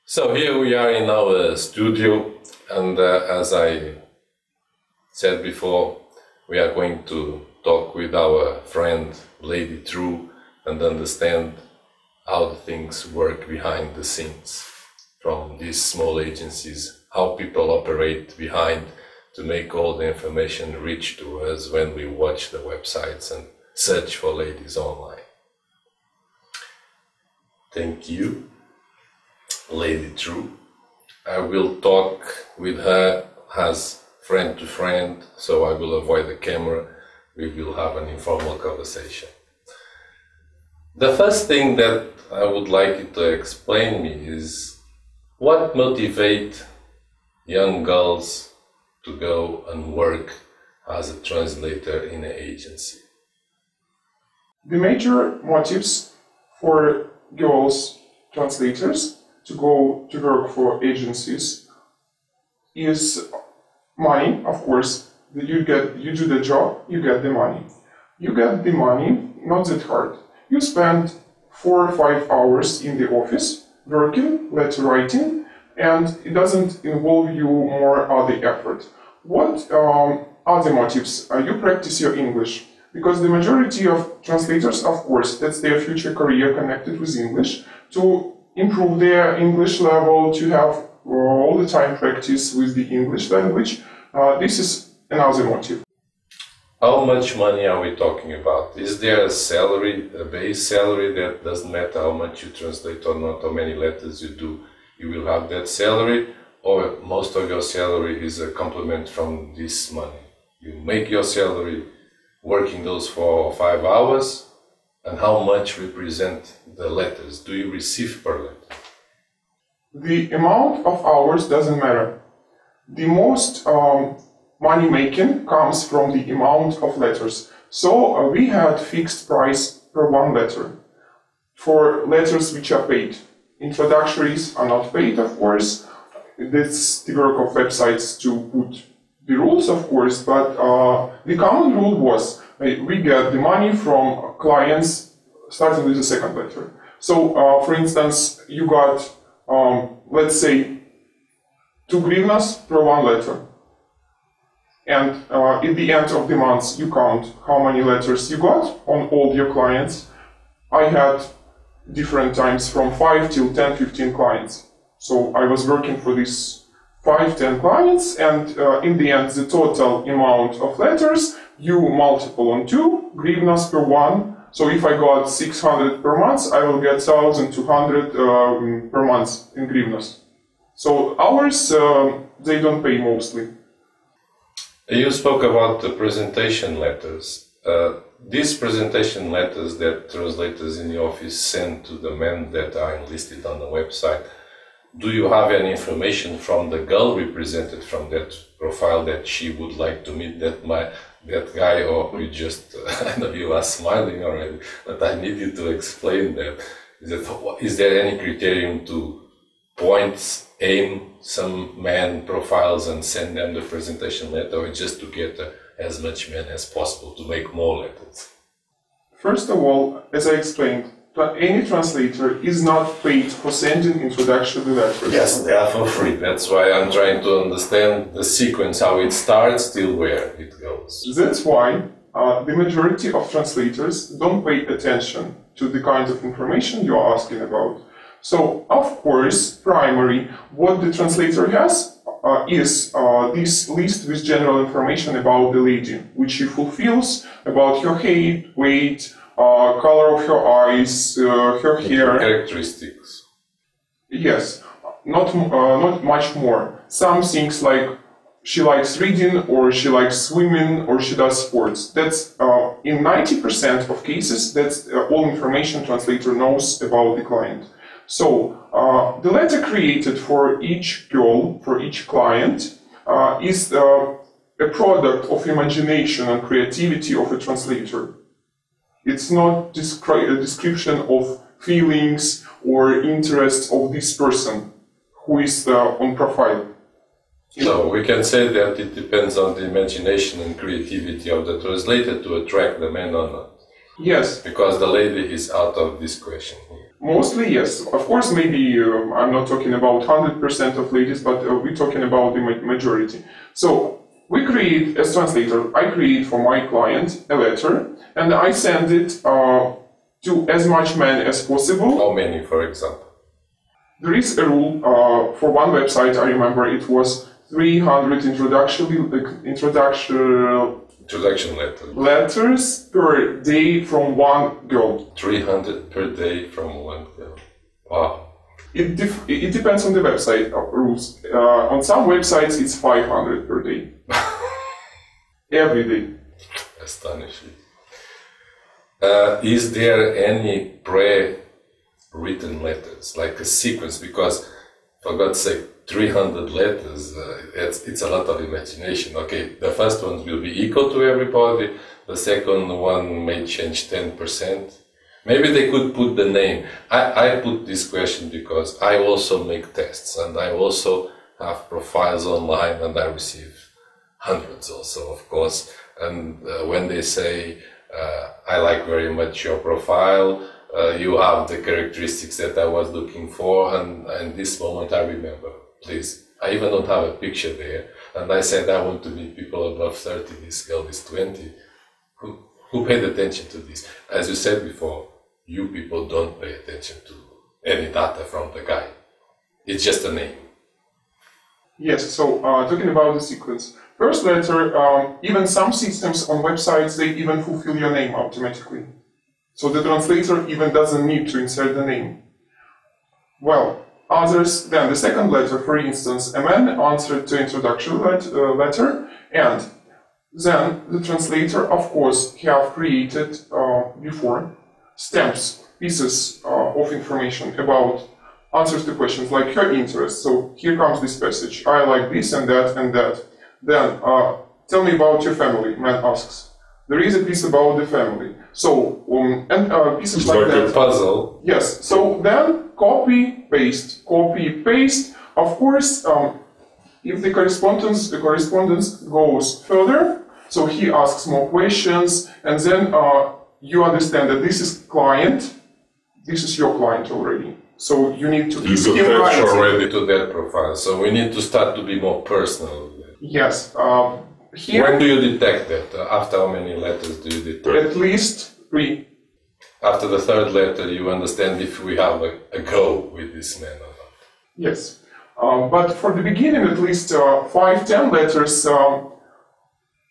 So here we are in our studio, and as I said before, we are going to talk with our friend Lady True and understand how the things work behind the scenes from these small agencies, how people operate behind to make all the information reach to us when we watch the websites and search for ladies online. Thank you, Lady True. I will talk with her as friend to friend, so I will avoid the camera. We will have an informal conversation. The first thing that I would like you to explain me is what motivates young girls to go and work as a translator in an agency. The major motives for girls translators to go to work for agencies is money, of course. You do the job, you get the money. You get the money not that hard. You spend 4 or 5 hours in the office working, letter writing, and it doesn't involve you more other effort. What other motives? You practice your English, because the majority of translators, of course, that's their future career connected with English, to improve their English level, to have all the time practice with the English language. This is another motive. How much money are we talking about? Is there a salary, a base salary that doesn't matter how much you translate or not, how many letters you do, you will have that salary, or most of your salary is a complement from this money? You make your salary working those 4 or 5 hours, and how much represent the letters do you receive per letter? The amount of hours doesn't matter. The most money making comes from the amount of letters. So we had fixed price per one letter for letters which are paid. Introductories are not paid, of course. That's the work of websites to put the rules, of course, but the common rule was we get the money from clients starting with the second letter. So, for instance, you got, let's say, 2 hryvnias per one letter. And at the end of the month, you count how many letters you got on all your clients. I had different times from 5 till 10, 15 clients. So I was working for these 5, 10 clients, and in the end, the total amount of letters, you multiple on 2 hryvnias per one. So if I got 600 per month, I will get 1,200 per month in hryvnias. So hours, they don't pay mostly. You spoke about the presentation letters. These presentation letters that translators in the office send to the men that are enlisted on the website, do you have any information from the girl represented from that profile that she would like to meet that guy, or you just, I know you are smiling already, but I need you to explain that. Is there any criterion to aim some man profiles and send them the presentation letter, or just to get as much men as possible to make more letters? First of all, as I explained, any translator is not paid for sending introductory letters. Yes, they are for free. That's why I'm trying to understand the sequence, how it starts till where it goes. That's why the majority of translators don't pay attention to the kind of information you're asking about. So, of course, primary, what the translator has is this list with general information about the lady, which she fulfills, about her height, weight, color of her eyes, her hair. Characteristics. Yes, not much more. Some things like she likes reading, or she likes swimming, or she does sports. That's in 90% of cases, that's all information translator knows about the client. So, the letter created for each girl, for each client, is a product of imagination and creativity of a translator. It's not a description of feelings or interests of this person who is on profile. So, we can say that it depends on the imagination and creativity of the translator to attract the man or not. Yes. Because the lady is out of this question here. Mostly, yes. Of course, maybe I'm not talking about 100% of ladies, but we're talking about the majority. So we create, as translator, I create for my client a letter, and I send it to as much men as possible. How many, for example? There is a rule for one website, I remember it was 300 introduction letters per day from one girl. 300 per day from one girl. Wow. It depends on the website rules. On some websites it's 500 per day. Every day. Astonishing. Is there any pre-written letters, like a sequence? Because, for God's sake, 300 letters, it's a lot of imagination. Okay, the first one will be equal to everybody, the second one may change 10%. Maybe they could put the name. I put this question because I also make tests and I also have profiles online and I receive hundreds also, of course. And when they say, I like very much your profile, you have the characteristics that I was looking for, and this moment I remember. Please, I even don't have a picture there, and I said I want to meet people above 30, this girl is 20, who paid attention to this. As you said before, you people don't pay attention to any data from the guy. It's just a name. Yes, so talking about the sequence. First letter, even some systems on websites, they even fulfill your name automatically. So the translator even doesn't need to insert the name. Well, others, then the second letter, for instance, a man answered to introduction letter, and then the translator, of course, have created before stamps, pieces of information about answers to questions like her interests. So here comes this passage, I like this and that and that. Then, tell me about your family, man asks. There is a piece about the family. So, and pieces like that. Like a puzzle. Yes, so then copy, paste. Of course, if the correspondence goes further, so he asks more questions, and then you understand that this is client, this is your client already. So you need to keep him right already to that profile. So we need to start to be more personal. Yes. Here, when do you detect that? After how many letters do you detect? At least 3. After the third letter, you understand if we have a go with this man or not. Yes. But for the beginning, at least 5-10 letters,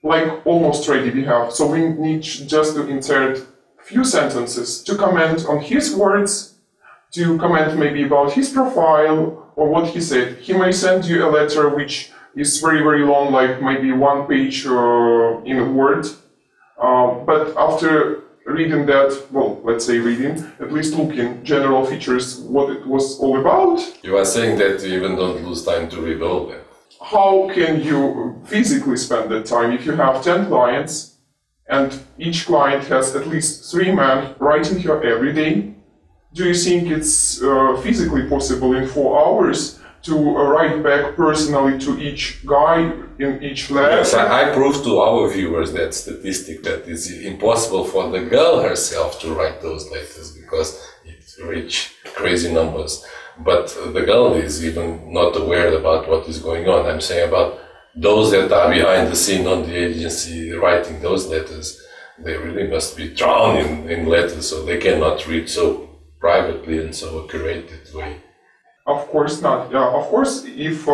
like almost ready we have. So we need just to insert few sentences to comment on his words, to comment maybe about his profile or what he said. He may send you a letter which is very, very long, like maybe 1 page in a Word. But after reading that, well, let's say reading, at least looking general features, what it was all about. You are saying that you even don't lose time to read all them. How can you physically spend that time if you have 10 clients and each client has at least 3 men writing here every day? Do you think it's physically possible in 4 hours to write back personally to each guy in each letter? Yes, I proved to our viewers that statistic that it's impossible for the girl herself to write those letters because it reaches crazy numbers. But the girl is even not aware about what is going on. I'm saying about those that are behind the scene on the agency writing those letters. They really must be drowned in letters, so they cannot read so privately and so a curated way. Of course not. Of course, if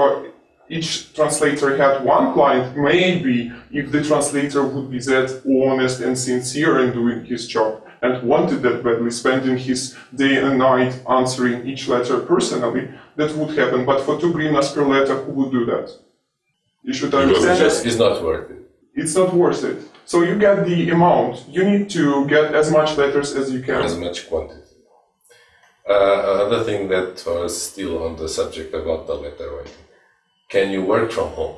each translator had one client, maybe if the translator would be that honest and sincere in doing his job and wanted that badly, spending his day and night answering each letter personally, that would happen. But for 2 hryvnias per letter, who would do that? You should understand that it's not worth it. It's not worth it. So you get the amount. You need to get as much letters as you can. As much quantity. Another thing that was still on the subject about the letter writing. Can you work from home?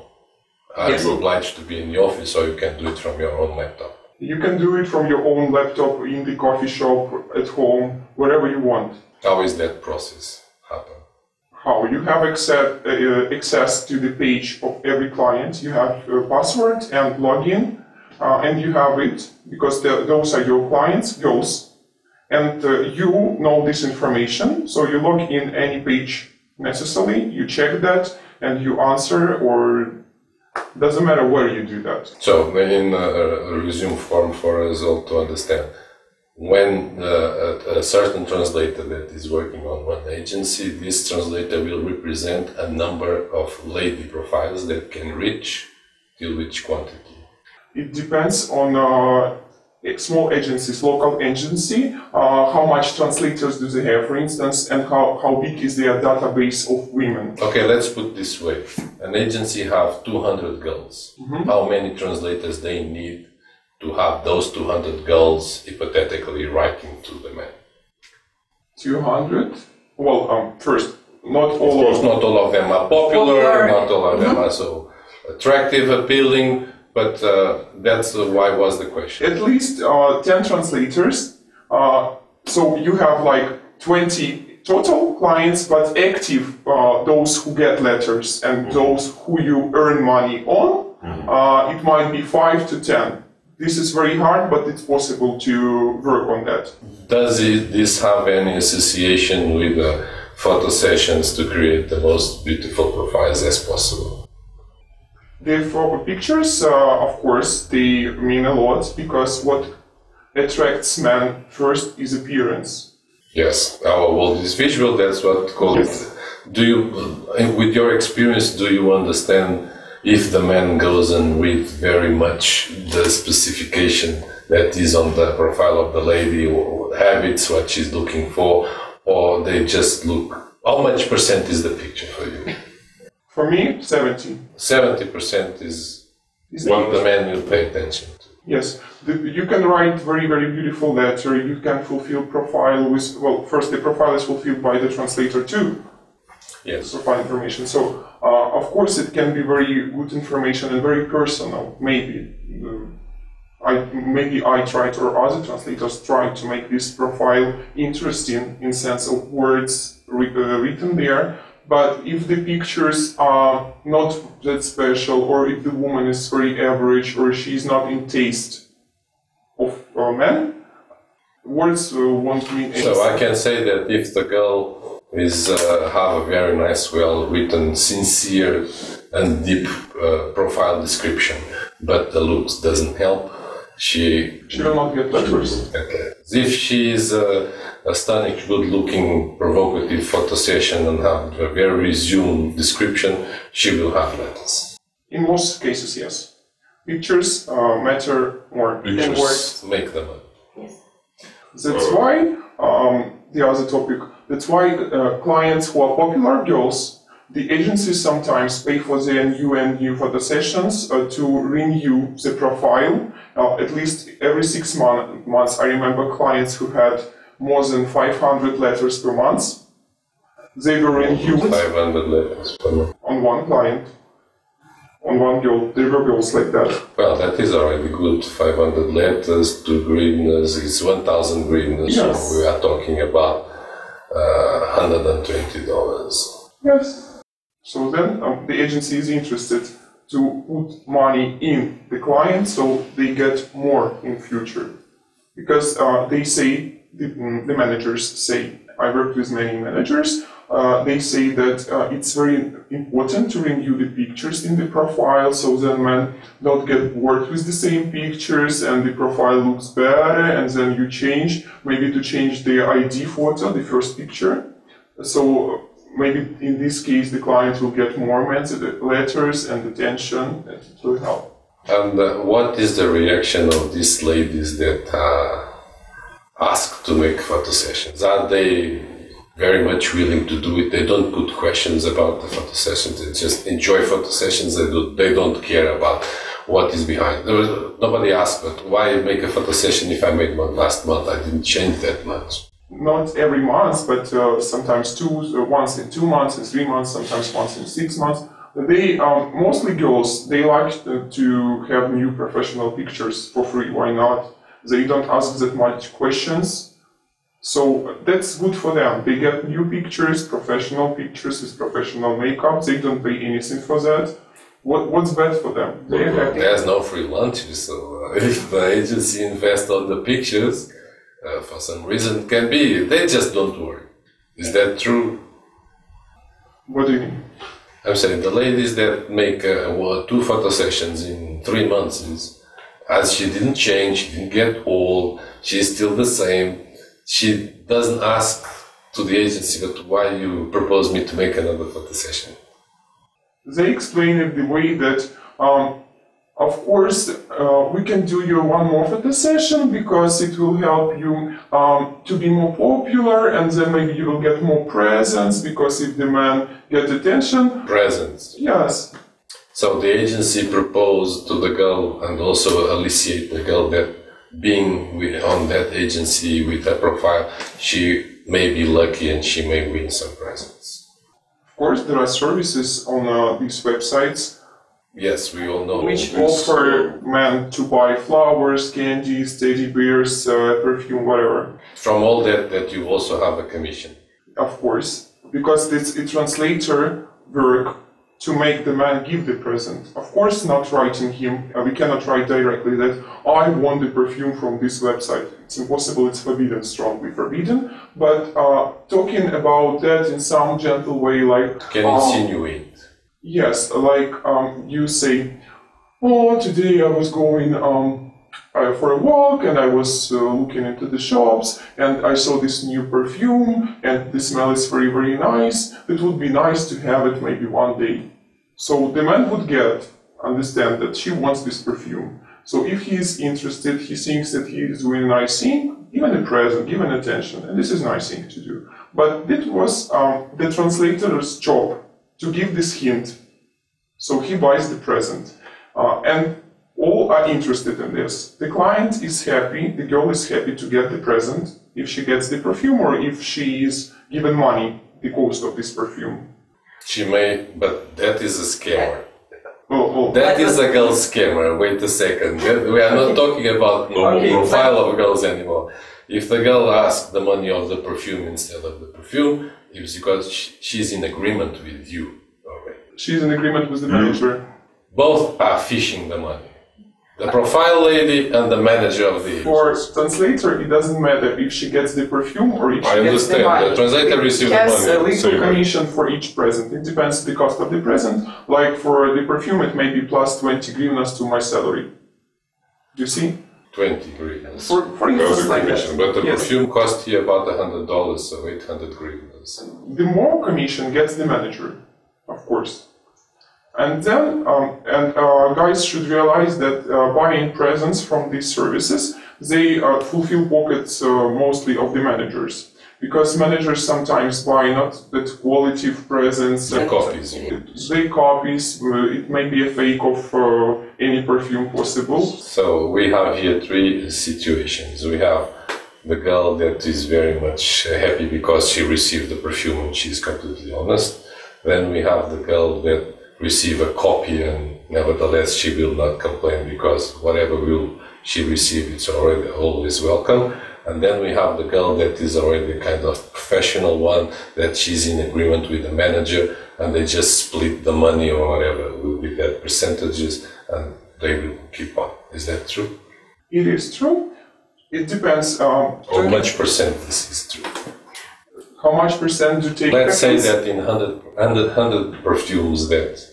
Are Yes. you obliged to be in the office or you can do it from your own laptop? You can do it from your own laptop, in the coffee shop, at home, wherever you want. How is that process happen? How? You have access to the page of every client. You have a password and login, and you have it, because those are your clients, girls. and you know this information, so you log in any page necessarily, you check that, and you answer, or doesn't matter where you do that. So in a resume form for us all to understand, when a certain translator that is working on one agency, this translator will represent a number of lady profiles that can reach till which quantity? It depends on small agencies, local agency, how much translators do they have, for instance, and how big is their database of women. Okay, let's put this way. An agency have 200 girls. Mm-hmm. How many translators they need to have those 200 girls hypothetically writing to the men? 200? Well, first, not all of course, not all of them are popular, not all of them are so attractive, appealing, but that's why was the question. At least 10 translators. So you have like 20 total clients, but active, those who get letters and those who you earn money on, it might be 5 to 10. This is very hard, but it's possible to work on that. Does this have any association with photo sessions to create the most beautiful profiles as possible? The pictures, of course, they mean a lot, because what attracts men first is appearance. Yes, our world is visual, that's what called it. Do you, with your experience, do you understand if the man goes and read very much the specification that is on the profile of the lady, or habits, what she's looking for, or they just look, how much percent is the picture for you? For me, 70. 70% is what the man will pay attention to. Yes, you can write very, very beautiful letter, you can fulfill profile with, well, first the profile is fulfilled by the translator too. Yes. Profile information. So, of course, it can be very good information and very personal, maybe. Maybe I tried, or other translators tried to make this profile interesting in sense of words written there. But if the pictures are not that special, or if the woman is very average, or she is not in taste of men, words won't mean anything. So I can say that if the girl is have a very nice, well-written, sincere and deep profile description, but the looks doesn't help, she will not get letters. Okay. If she is a stunning, good-looking, provocative photo session and have a very resumed description, she will have letters. In most cases, yes. Pictures matter more than words. Make them up. Yes. That's why the other topic. That's why clients who are popular girls, the agencies sometimes pay for their new photo sessions to renew the profile. At least every 6 months, I remember clients who had more than 500 letters per month. They were renewed 500 letters per month. On one client, on one girl. There were girls like that. Well, that is already good. 500 letters, 2 hryvnias is 1,000 hryvnias. Yes. So we are talking about $120. Yes. So then the agency is interested to put money in the client so they get more in future. Because they say, the managers say, I worked with many managers, they say that it's very important to renew the pictures in the profile so that men don't get bored with the same pictures and the profile looks better, and then you change, maybe to change the ID photo, the first picture. So maybe in this case the client will get more letters and attention, and it will help. And what is the reaction of these ladies that ask to make photo sessions? Are they very much willing to do it? They don't put questions about the photo sessions, they just enjoy photo sessions, they don't care about what is behind. Nobody asks, but why make a photo session if I made one last month? I didn't change that much. Not every month, but sometimes once in 2 months, in 3 months, sometimes once in 6 months. They mostly girls, they like to have new professional pictures for free. Why not? They don't ask that much questions, so that's good for them. They get new pictures, professional pictures with professional makeup. They don't pay anything for that. What's bad for them? There's no free lunches, so if the agency invests on the pictures, For some reason, can be they just don't work. Is that true? What do you mean? I'm saying the ladies that make 2 photo sessions in 3 months, as she didn't change, she didn't get old, she's still the same. She doesn't ask to the agency, but why you propose me to make another photo session? They explain it the way that, of course, we can do you one more photo session because it will help you to be more popular, and then maybe you will get more presents because if the man get attention. Presents. Yes. So the agency proposed to the girl and also Alicia, the girl, that being on that agency with that profile, she may be lucky and she may win some presents. Of course, there are services on these websites. Yes, we all know. Which offer men to buy flowers, candies, teddy bears, perfume, whatever. From all that you also have a commission. Of course, because it's a translator work to make the man give the present. Of course, not writing him, we cannot write directly that I want the perfume from this website. It's impossible, it's forbidden, strongly forbidden. But talking about that in some gentle way, like... Can insinuate. Yes, like you say, oh, today I was going for a walk and I was looking into the shops and I saw this new perfume and the smell is very, very nice. It would be nice to have it maybe one day. So the man would understand that she wants this perfume. So if he is interested, he thinks that he is doing a nice thing, give an a present, give an attention, and this is a nice thing to do. But it was the translator's job to give this hint. So he buys the present. And all are interested in this. The client is happy, the girl is happy to get the present if she gets the perfume or if she is given money, the cost of this perfume. She may, but that is a scammer. Oh. That is a girl scammer. Wait a second. We are not talking about the profile of girls anymore. If the girl asks the money of the perfume instead of the perfume, it's because she's in agreement with you already. She's in agreement with the manager. Both are fishing the money. The profile lady and the manager of the agency. For translator, it doesn't matter if she gets the perfume or if she gets the money. The translator receives the money. A little commission for each present. It depends on the cost of the present. Like for the perfume, it may be plus 20 hryvnias to my salary. Do you see? 20 hryvnias. For instance, like that. But the perfume costs you about $100, so 800 hryvnias. The more commission gets the manager, of course. And then, guys should realize that buying presents from these services, they fulfill pockets mostly of the managers. Because managers sometimes buy not that quality of presents. They copies. They copies, it may be a fake of any perfume possible. So we have here 3 situations. We have the girl that is very much happy because she received the perfume and she is completely honest. Then we have the girl that receive a copy and nevertheless she will not complain because whatever will she receive, it's already always welcome. And then we have the girl that is already kind of professional one, that she's in agreement with the manager and they just split the money or whatever will be that percentages and they will keep on. Is that true? It is true. It depends. How much percent this is true? How much percent do you take? Let's say that in 100 perfumes that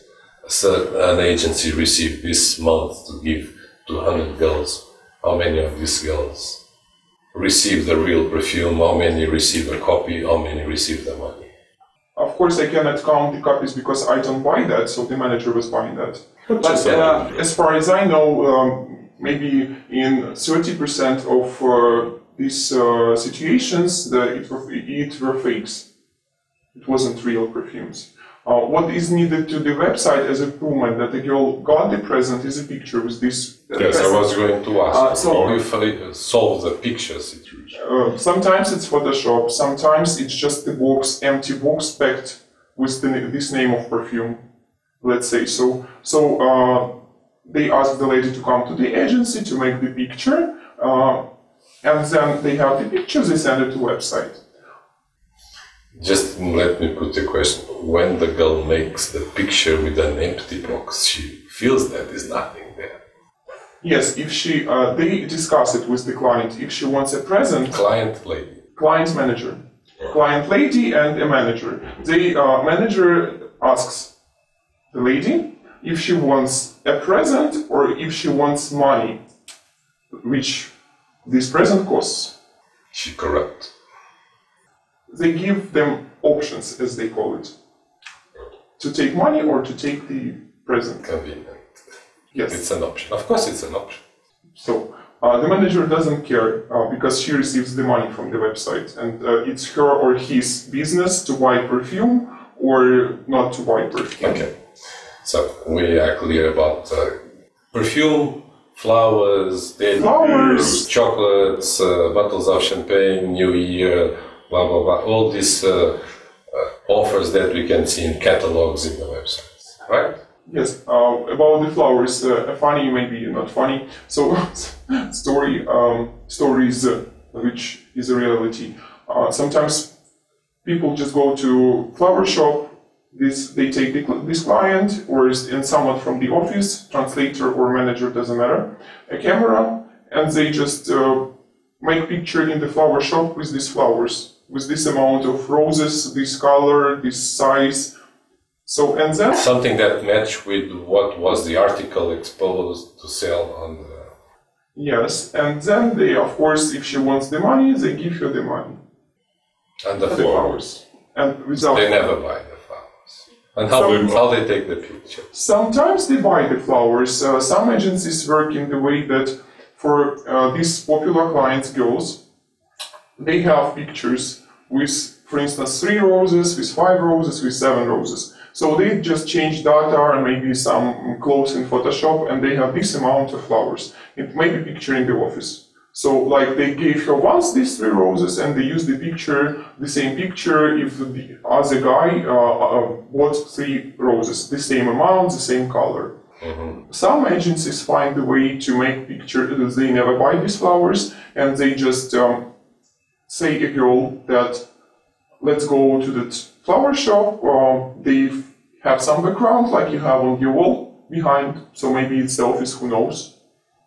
an agency received this month to give to 100 girls, how many of these girls receive the real perfume, how many receive a copy, how many receive the money? Of course, I cannot count the copies because I don't buy that, so the manager was buying that. But as far as I know, maybe in 30% of these situations, it were fakes. It wasn't real perfumes. What is needed to the website as a proof that the girl got the present is a picture with this. Yes, I was going to ask. How do you solve the picture situation? Sometimes it's Photoshop, sometimes it's just the box, empty box packed with this name of perfume, let's say. So they ask the lady to come to the agency to make the picture, and then they have the pictures, they send it to the website. Just let me put a question. When the girl makes the picture with an empty box, she feels that there's nothing there. Yes, if she, they discuss it with the client. If she wants a present, Client lady. client manager, client lady and a manager. The manager asks the lady if she wants a present or if she wants money, which this present costs. She corrupt. They give them options, as they call it, to take money or to take the present. Convenient. Yes. It's an option. Of course it's an option. So the manager doesn't care because she receives the money from the website, and it's her or his business to buy perfume or not to buy perfume. Okay. So we are clear about perfume, flowers, Flowers. chocolates, bottles of champagne, New Year, blah blah blah. All these offers that we can see in catalogs in the websites, right? Yes, about the flowers, funny, maybe not funny. So, stories, which is a reality. Sometimes people just go to flower shop. They take this client and someone from the office, translator or manager, doesn't matter, a camera, and they just make picture in the flower shop with these flowers, with this amount of roses, this color, this size. So, and then something that match with what was the article exposed to sell on the... Yes, and then they, of course, if she wants the money, they give her the money. And the flowers. And without they never buy the flowers. And how they take the picture? Sometimes they buy the flowers. Some agencies work in the way that for these popular clients, girls, they have pictures with, for instance, 3 roses, with 5 roses, with 7 roses. So they just change data and maybe some clothes in Photoshop, and they have this amount of flowers. It may be picture in the office. So like they gave her once these 3 roses, and they use the picture, the same picture, if the other guy bought 3 roses, the same amount, the same color. Mm-hmm. Some agencies find a way to make pictures, they never buy these flowers, and they just say a girl that let's go to that flower shop, they have some background like you have on your wall behind, so maybe it's the office, who knows.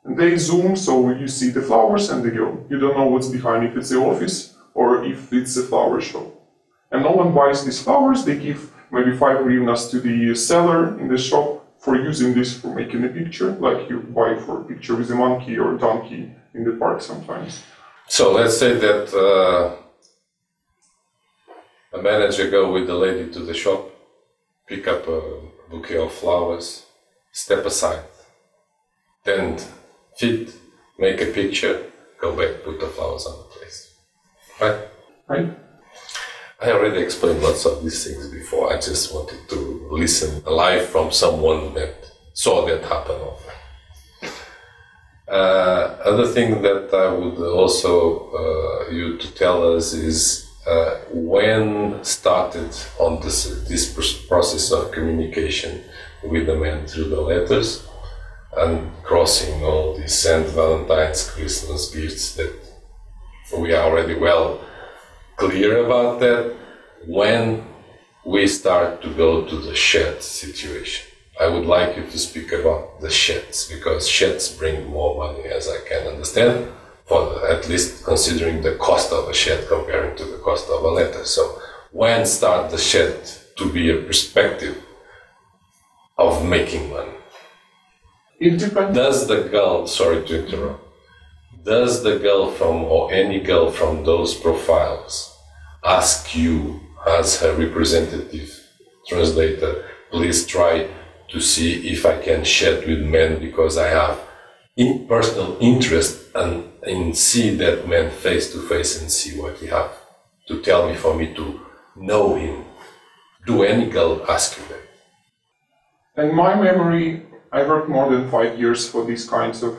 And they zoom, so you see the flowers and the girl. You don't know what's behind, if it's the office or if it's a flower shop. And no one buys these flowers, they give maybe 5 hryvnias to the seller in the shop for using this for making a picture, like you buy for a picture with a monkey or donkey in the park sometimes. So let's say that a manager go with the lady to the shop, pick up a bouquet of flowers, step aside, then fit, make a picture, go back, put the flowers on the place. Right? Right. I already explained lots of these things before. I just wanted to listen live from someone that saw that happen often. Other thing that I would also you to tell us is when started on this process of communication with the man through the letters and crossing all these St. Valentine's, Christmas gifts that we are already well clear about that, when we start to go to the shed situation. I would like you to speak about the sheds, because sheds bring more money, as I can understand, for at least considering the cost of a shed comparing to the cost of a letter. So when start the shed to be a perspective of making money? It depends. Does the girl, sorry to interrupt, does the girl from, or any girl from those profiles, ask you as her representative translator, please try to see if I can chat with men because I have personal interest and in see that man face to face and see what he have to tell me for me to know him? Do any girl ask you that? In my memory, I worked more than 5 years for these kinds of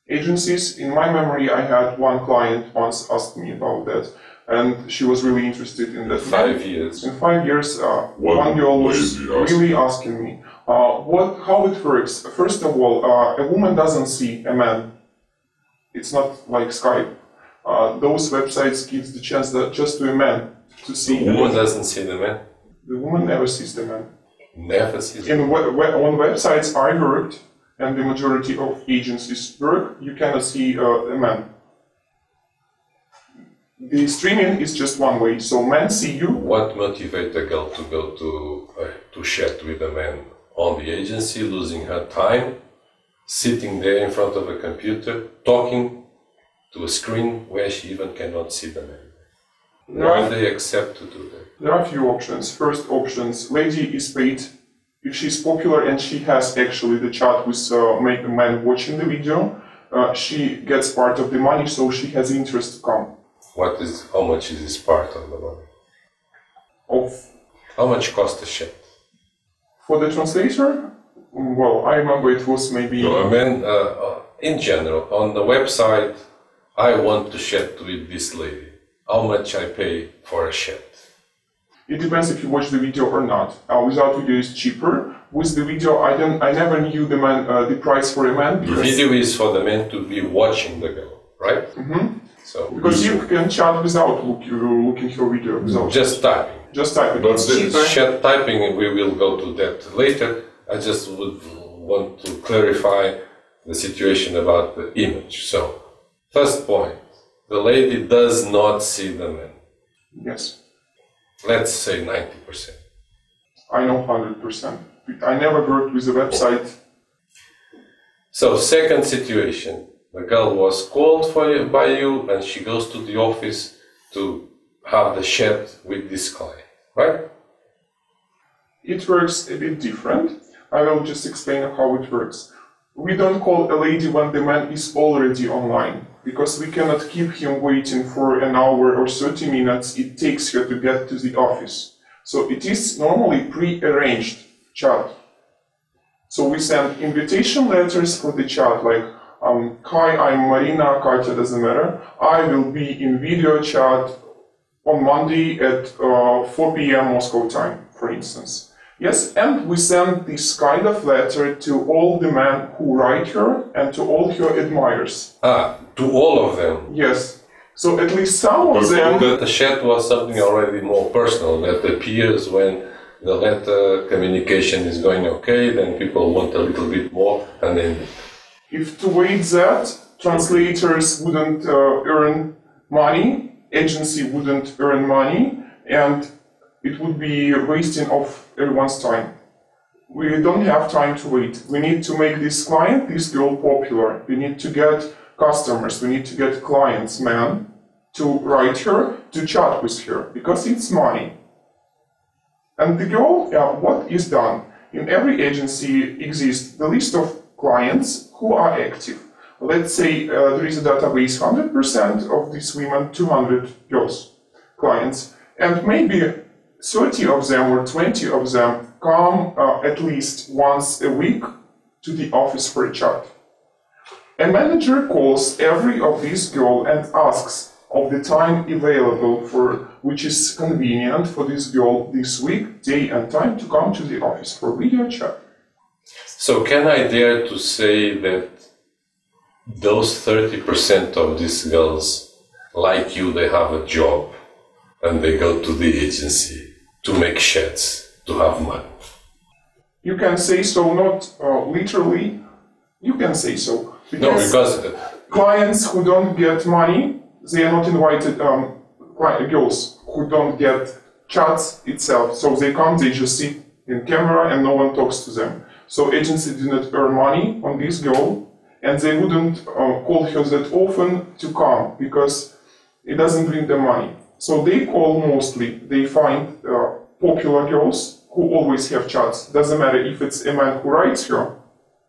agencies. In my memory, I had one client once asked me about that, and she was really interested in that. 5 years. In 5 years, one girl was really asking me how it works. First of all, a woman doesn't see a man. It's not like Skype. Those websites give the chance that just to a man to see. The woman doesn't see the man? The woman never sees the man. Never sees the man. On websites I worked, and the majority of agencies work, you cannot see a man. The streaming is just one way, so men see you. What motivates a girl to go to chat with a man on the agency, losing her time, sitting there in front of a computer, talking to a screen where she even cannot see the man? Why they accept to do that? There are a few options. First options, lady is paid. If she's popular and she has actually the chat with a man watching the video, she gets part of the money, so she has interest to come. How much is this part of the money? How much cost a chat? For the translator, well, I remember it was maybe... No, I mean, in general, on the website, I want to chat with this lady. How much I pay for a chat? It depends if you watch the video or not. Without video is cheaper. With the video, I never knew the price for a man. The video is for the man to be watching the girl, right? Mm-hmm. So because you can chat without looking your video. Without just typing. Just typing. But the chat typing, we will go to that later. I just would want to clarify the situation about the image. So, first point, the lady does not see the man. Yes. Let's say 90%. I know 100%. I never worked with a website. So, second situation, the girl was called by you and she goes to the office to have the chat with this client, right? It works a bit different. I will just explain how it works. We don't call a lady when the man is already online, because we cannot keep him waiting for an hour or 30 minutes it takes her to get to the office. So it is normally pre-arranged chat. So we send invitation letters for the chat, like, hi, I'm Marina, Katya, doesn't matter. I will be in video chat on Monday at 4 p.m. Moscow time, for instance. Yes, and we send this kind of letter to all the men who write her and to all her admirers. To all of them? Yes. So at least some of them... But the chat was something already more personal that appears when the letter communication is going okay, then people want a little bit more, and then... If to wait that, translators wouldn't earn money, agency wouldn't earn money, and it would be wasting of everyone's time. We don't have time to wait. We need to make this client, this girl, popular. We need to get customers, we need to get clients, men, to write her, to chat with her, because it's money. And the girl, what is done? In every agency exists the list of clients who are active. Let's say there is a database, 100% of these women, 200 girls, clients, and maybe 30 of them or 20 of them come at least once a week to the office for a chat. A manager calls every of these girls and asks of the time available for which is convenient for this girl this week, day and time, to come to the office for video chat. So can I dare to say that those 30% of these girls, like you, they have a job and they go to the agency to make chats, to have money? You can say so, not literally. You can say so. Because clients who don't get money, they are not invited, girls who don't get chats itself. So they come, they just sit in camera and no one talks to them. So agency did not earn money on this girl, and they wouldn't call her that often to come because it doesn't bring them money. So they call mostly, they find popular girls who always have chats. Doesn't matter if it's a man who writes her,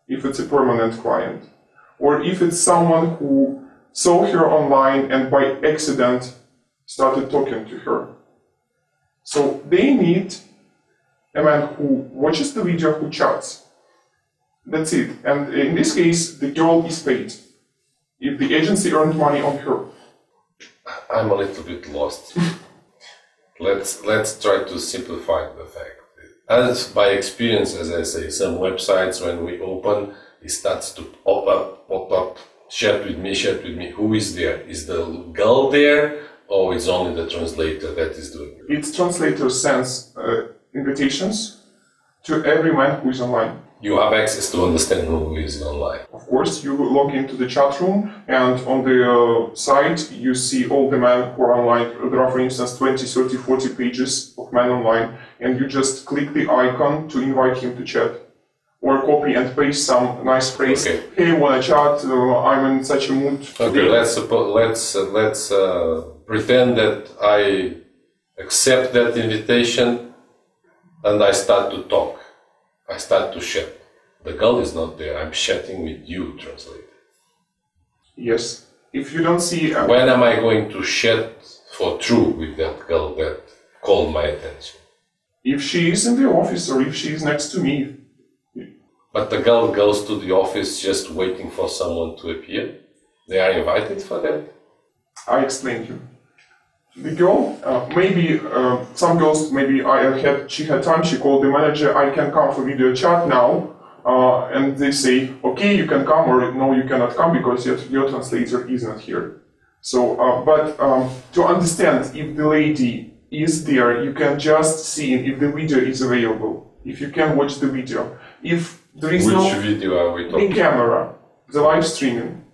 if it's a permanent client, or if it's someone who saw her online and by accident started talking to her. So they need a man who watches the video, who chats. That's it. And in this case, the girl is paid if the agency earned money on her. I'm a little bit lost. Let's try to simplify the fact. As by experience, as I say, some websites when we open, it starts to pop up, chat with me. Who is there? Is the girl there, or is only the translator that is doing it? Its translator sends invitations to every man who is online. You have access to understand who is online. Of course, you log into the chat room, and on the site you see all the men who are online. There are, for instance, 20, 30, 40 pages of men online, and you just click the icon to invite him to chat. Or copy and paste some nice phrase. Okay. Hey, wanna chat? I'm in such a mood. Okay, let's pretend that I accept that invitation and I start to talk. I start to chat. The girl is not there. I'm chatting with you, translator. Yes. If you don't see... when am I going to chat for true with that girl that called my attention? If she is in the office or if she is next to me. But the girl goes to the office just waiting for someone to appear? They are invited for that? I explained you. The girl, maybe some girls, maybe she had time, she called the manager, I can come for video chat now, and they say, okay, you can come, or no, you cannot come because your translator is not here. So, but to understand if the lady is there, you can just see if the video is available, if you can watch the video. If there is Which video are we talking about? The camera, the live streaming.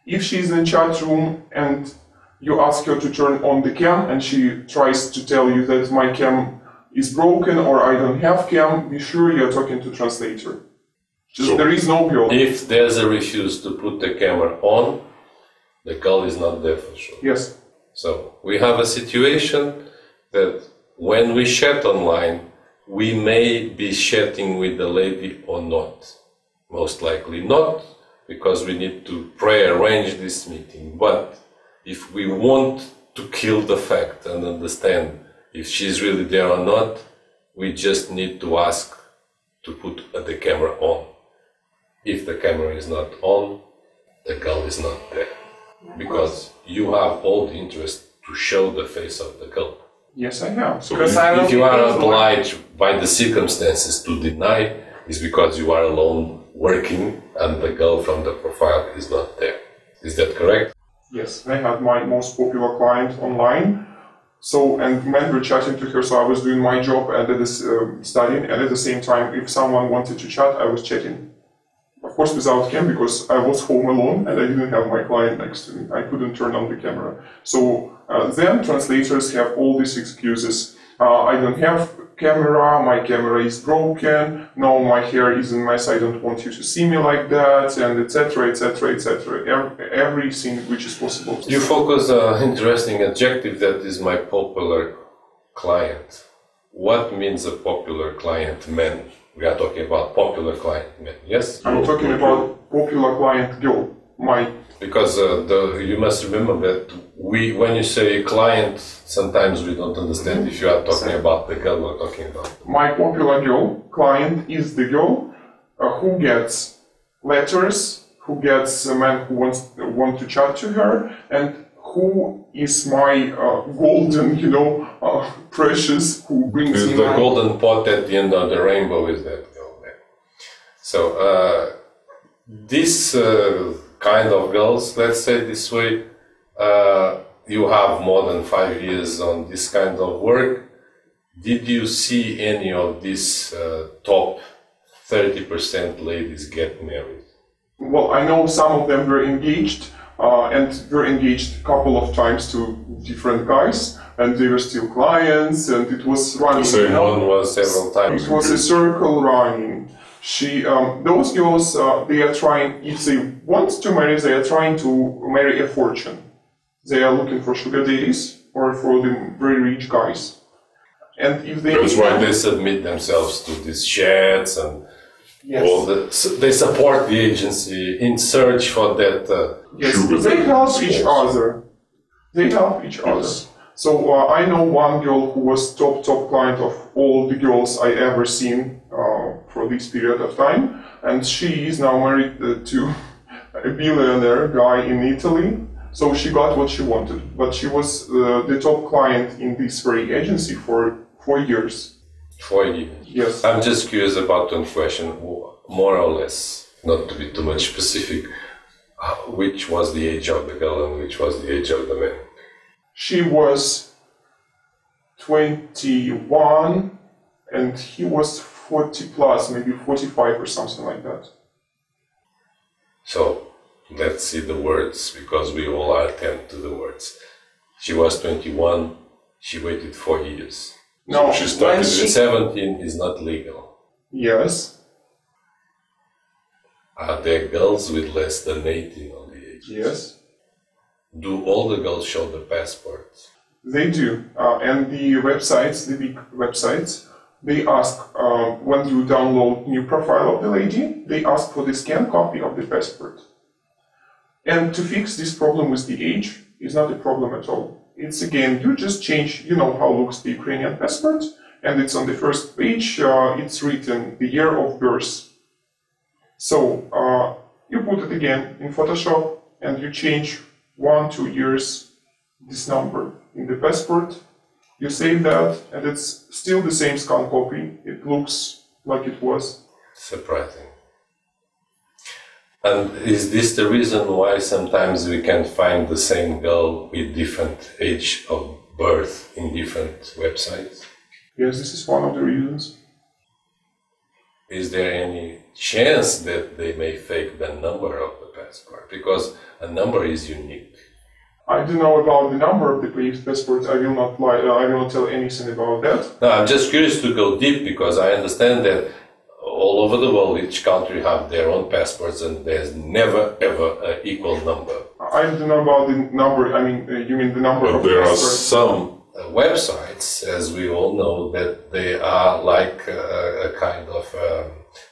If she is in chat room and you ask her to turn on the cam and she tries to tell you that my cam is broken or I don't have cam, be sure you're talking to translator. So there is no girl. If there's a refuse to put the camera on, the girl is not there for sure. Yes. So we have a situation that when we chat online, we may be chatting with the lady or not. Most likely not, because we need to pre-arrange this meeting. But if we want to kill the fact and understand if she's really there or not, we just need to ask to put the camera on. If the camera is not on, the girl is not there. Because you have all the interest to show the face of the girl. Yes, I have. So if you are obliged by the circumstances to deny, it's because you are alone working and the girl from the profile is not there. Is that correct? Yes, I had my most popular client online. So, and men were chatting to her, so I was doing my job and studying, and at the same time, if someone wanted to chat, I was chatting. Of course, without cam, because I was home alone and I didn't have my client next to me. I couldn't turn on the camera. So then translators have all these excuses. I don't have camera, my camera is broken, no, my hair is a mess, I don't want you to see me like that, and etc, etc, etc. Everything which is possible. You focus on an interesting adjective, that is my popular client. What means a popular client, man? We are talking about popular client men, yes? I'm talking about popular client girl, Because you must remember that when you say client, sometimes we don't understand if you are talking about the girl we're talking about. My popular girl, client, is the girl who gets letters, who gets a man who want to chat to her, and who is my golden, precious, who brings in the golden pot at the end of the rainbow is that girl there. So this kind of girls, let's say this way, you have more than 5 years on this kind of work. Did you see any of these top 30% ladies get married? Well, I know some of them were engaged, and were engaged a couple of times to different guys, and they were still clients, and it was running. So one was several times. It was a circle running. Those girls, they are trying, if they want to marry, they are trying to marry a fortune. They are looking for sugar daddies or for the very rich guys. And if they... That's why they submit themselves to these chats and they support the agency in search for that sugar. They help each other. They help each other. So I know one girl who was top client of all the girls I ever seen for this period of time, and she is now married to a billionaire guy in Italy. So she got what she wanted, but she was the top client in this very agency for 4 years. 4 years? Yes. I'm just curious about one question, more or less, not to be too much specific. Which was the age of the girl and which was the age of the man? She was 21 and he was 40 plus, maybe 45 or something like that. So let's see the words, because we all are attentive to the words. She was 21, she waited 4 years. No, so she started at 17 is not legal. Yes. Are there girls with less than 18 on the age? Yes. Do all the girls show the passports? They do. And the websites, the big websites, they ask, when you download new profile of the lady, they ask for the scanned copy of the passport. And to fix this problem with the age is not a problem at all. It's again, you just change, you know how looks the Ukrainian passport, and it's on the first page, it's written the year of birth. So you put it again in Photoshop and you change 1-2 years this number in the passport. You save that and it's still the same scan copy. It looks like it was. Surprising. And is this the reason why sometimes we can find the same girl with different age of birth in different websites? Yes, this is one of the reasons. Is there any chance that they may fake the number of the passport? Because a number is unique. I don't know about the number of the passports. I will not lie. I will not tell anything about that. No, I'm just curious to go deep, because I understand that all over the world, each country have their own passports, and there's never ever an equal number. I don't know about the number. I mean, you mean the number of there passports? are some websites, as we all know, that they are like a kind of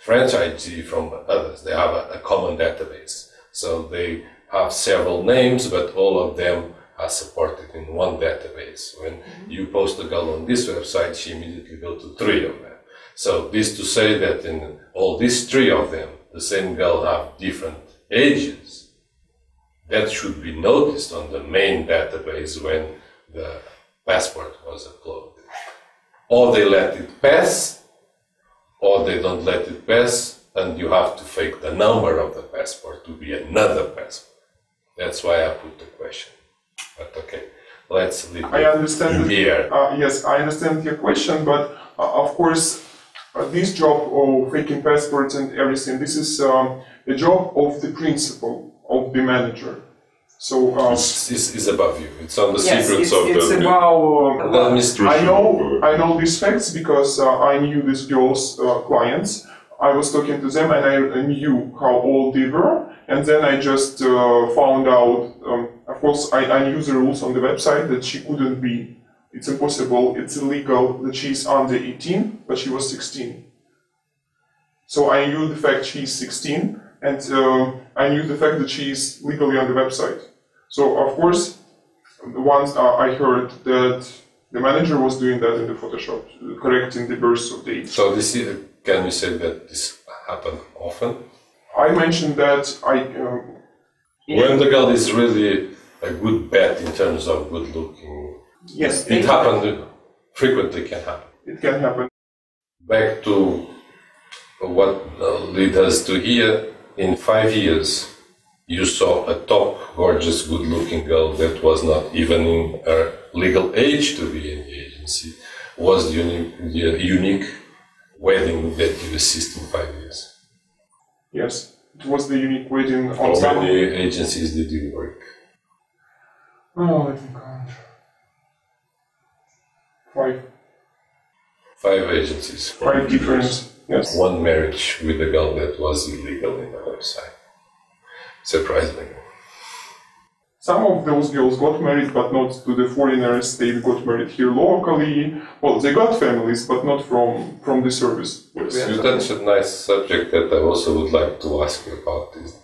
franchisee from others. They have a common database. So they have several names, but all of them are supported in one database. When you post a girl on this website, she immediately goes to 3 of them. So this to say that in all these 3 of them, the same girl have different ages, that should be noticed on the main database when the passport was uploaded. Or they let it pass, or they don't let it pass, and you have to fake the number of the passport to be another passport. That's why I put the question. But okay, let's leave it here. Yes, I understand your question, but of course, this job of faking passports and everything, this is the job of the principal, of the manager. So this is above you. It's on the secrets of it's the about, administration. I know these facts because I knew these girls' clients. I was talking to them and I knew how old they were, and then I just found out, of course I knew the rules on the website that she couldn't be, it's impossible, it's illegal that she's under 18, but she was 16. So I knew the fact she's 16, and I knew the fact that she's legally on the website. So of course, once I heard that the manager was doing that in the Photoshop, correcting the birth date. So this is, can you say that this happened often? I mentioned that when the girl is really a good bet in terms of good looking, yes, it happened frequently. Can happen. It can happen. Back to what leads us to here. In 5 years, you saw a top, gorgeous, good-looking girl that was not even in her legal age to be in the agency. Was the unique wedding that you assist in 5 years? Yes, it was the unique wedding. How many agencies did you work? Oh, let me count. 5. 5 agencies. 5 different. Yes. One marriage with a girl that was illegal in the website. Surprisingly. Some of those girls got married, but not to the foreigners. They got married here locally. Well, they got families, but not from the service. Yes, you touched a nice subject that I also would like to ask you about. Is,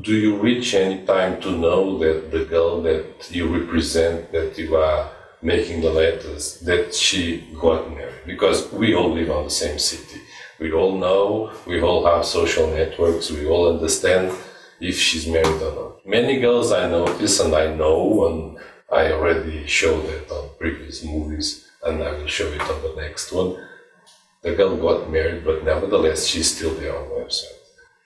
do you reach any time to know that the girl that you represent, that you are making the letters, that she got married? Because we all live on the same city. We all know, we all have social networks, we all understand if she's married or not. Many girls I notice and I know, and I already showed it on previous movies, and I will show it on the next one. The girl got married, but nevertheless she's still there on the website.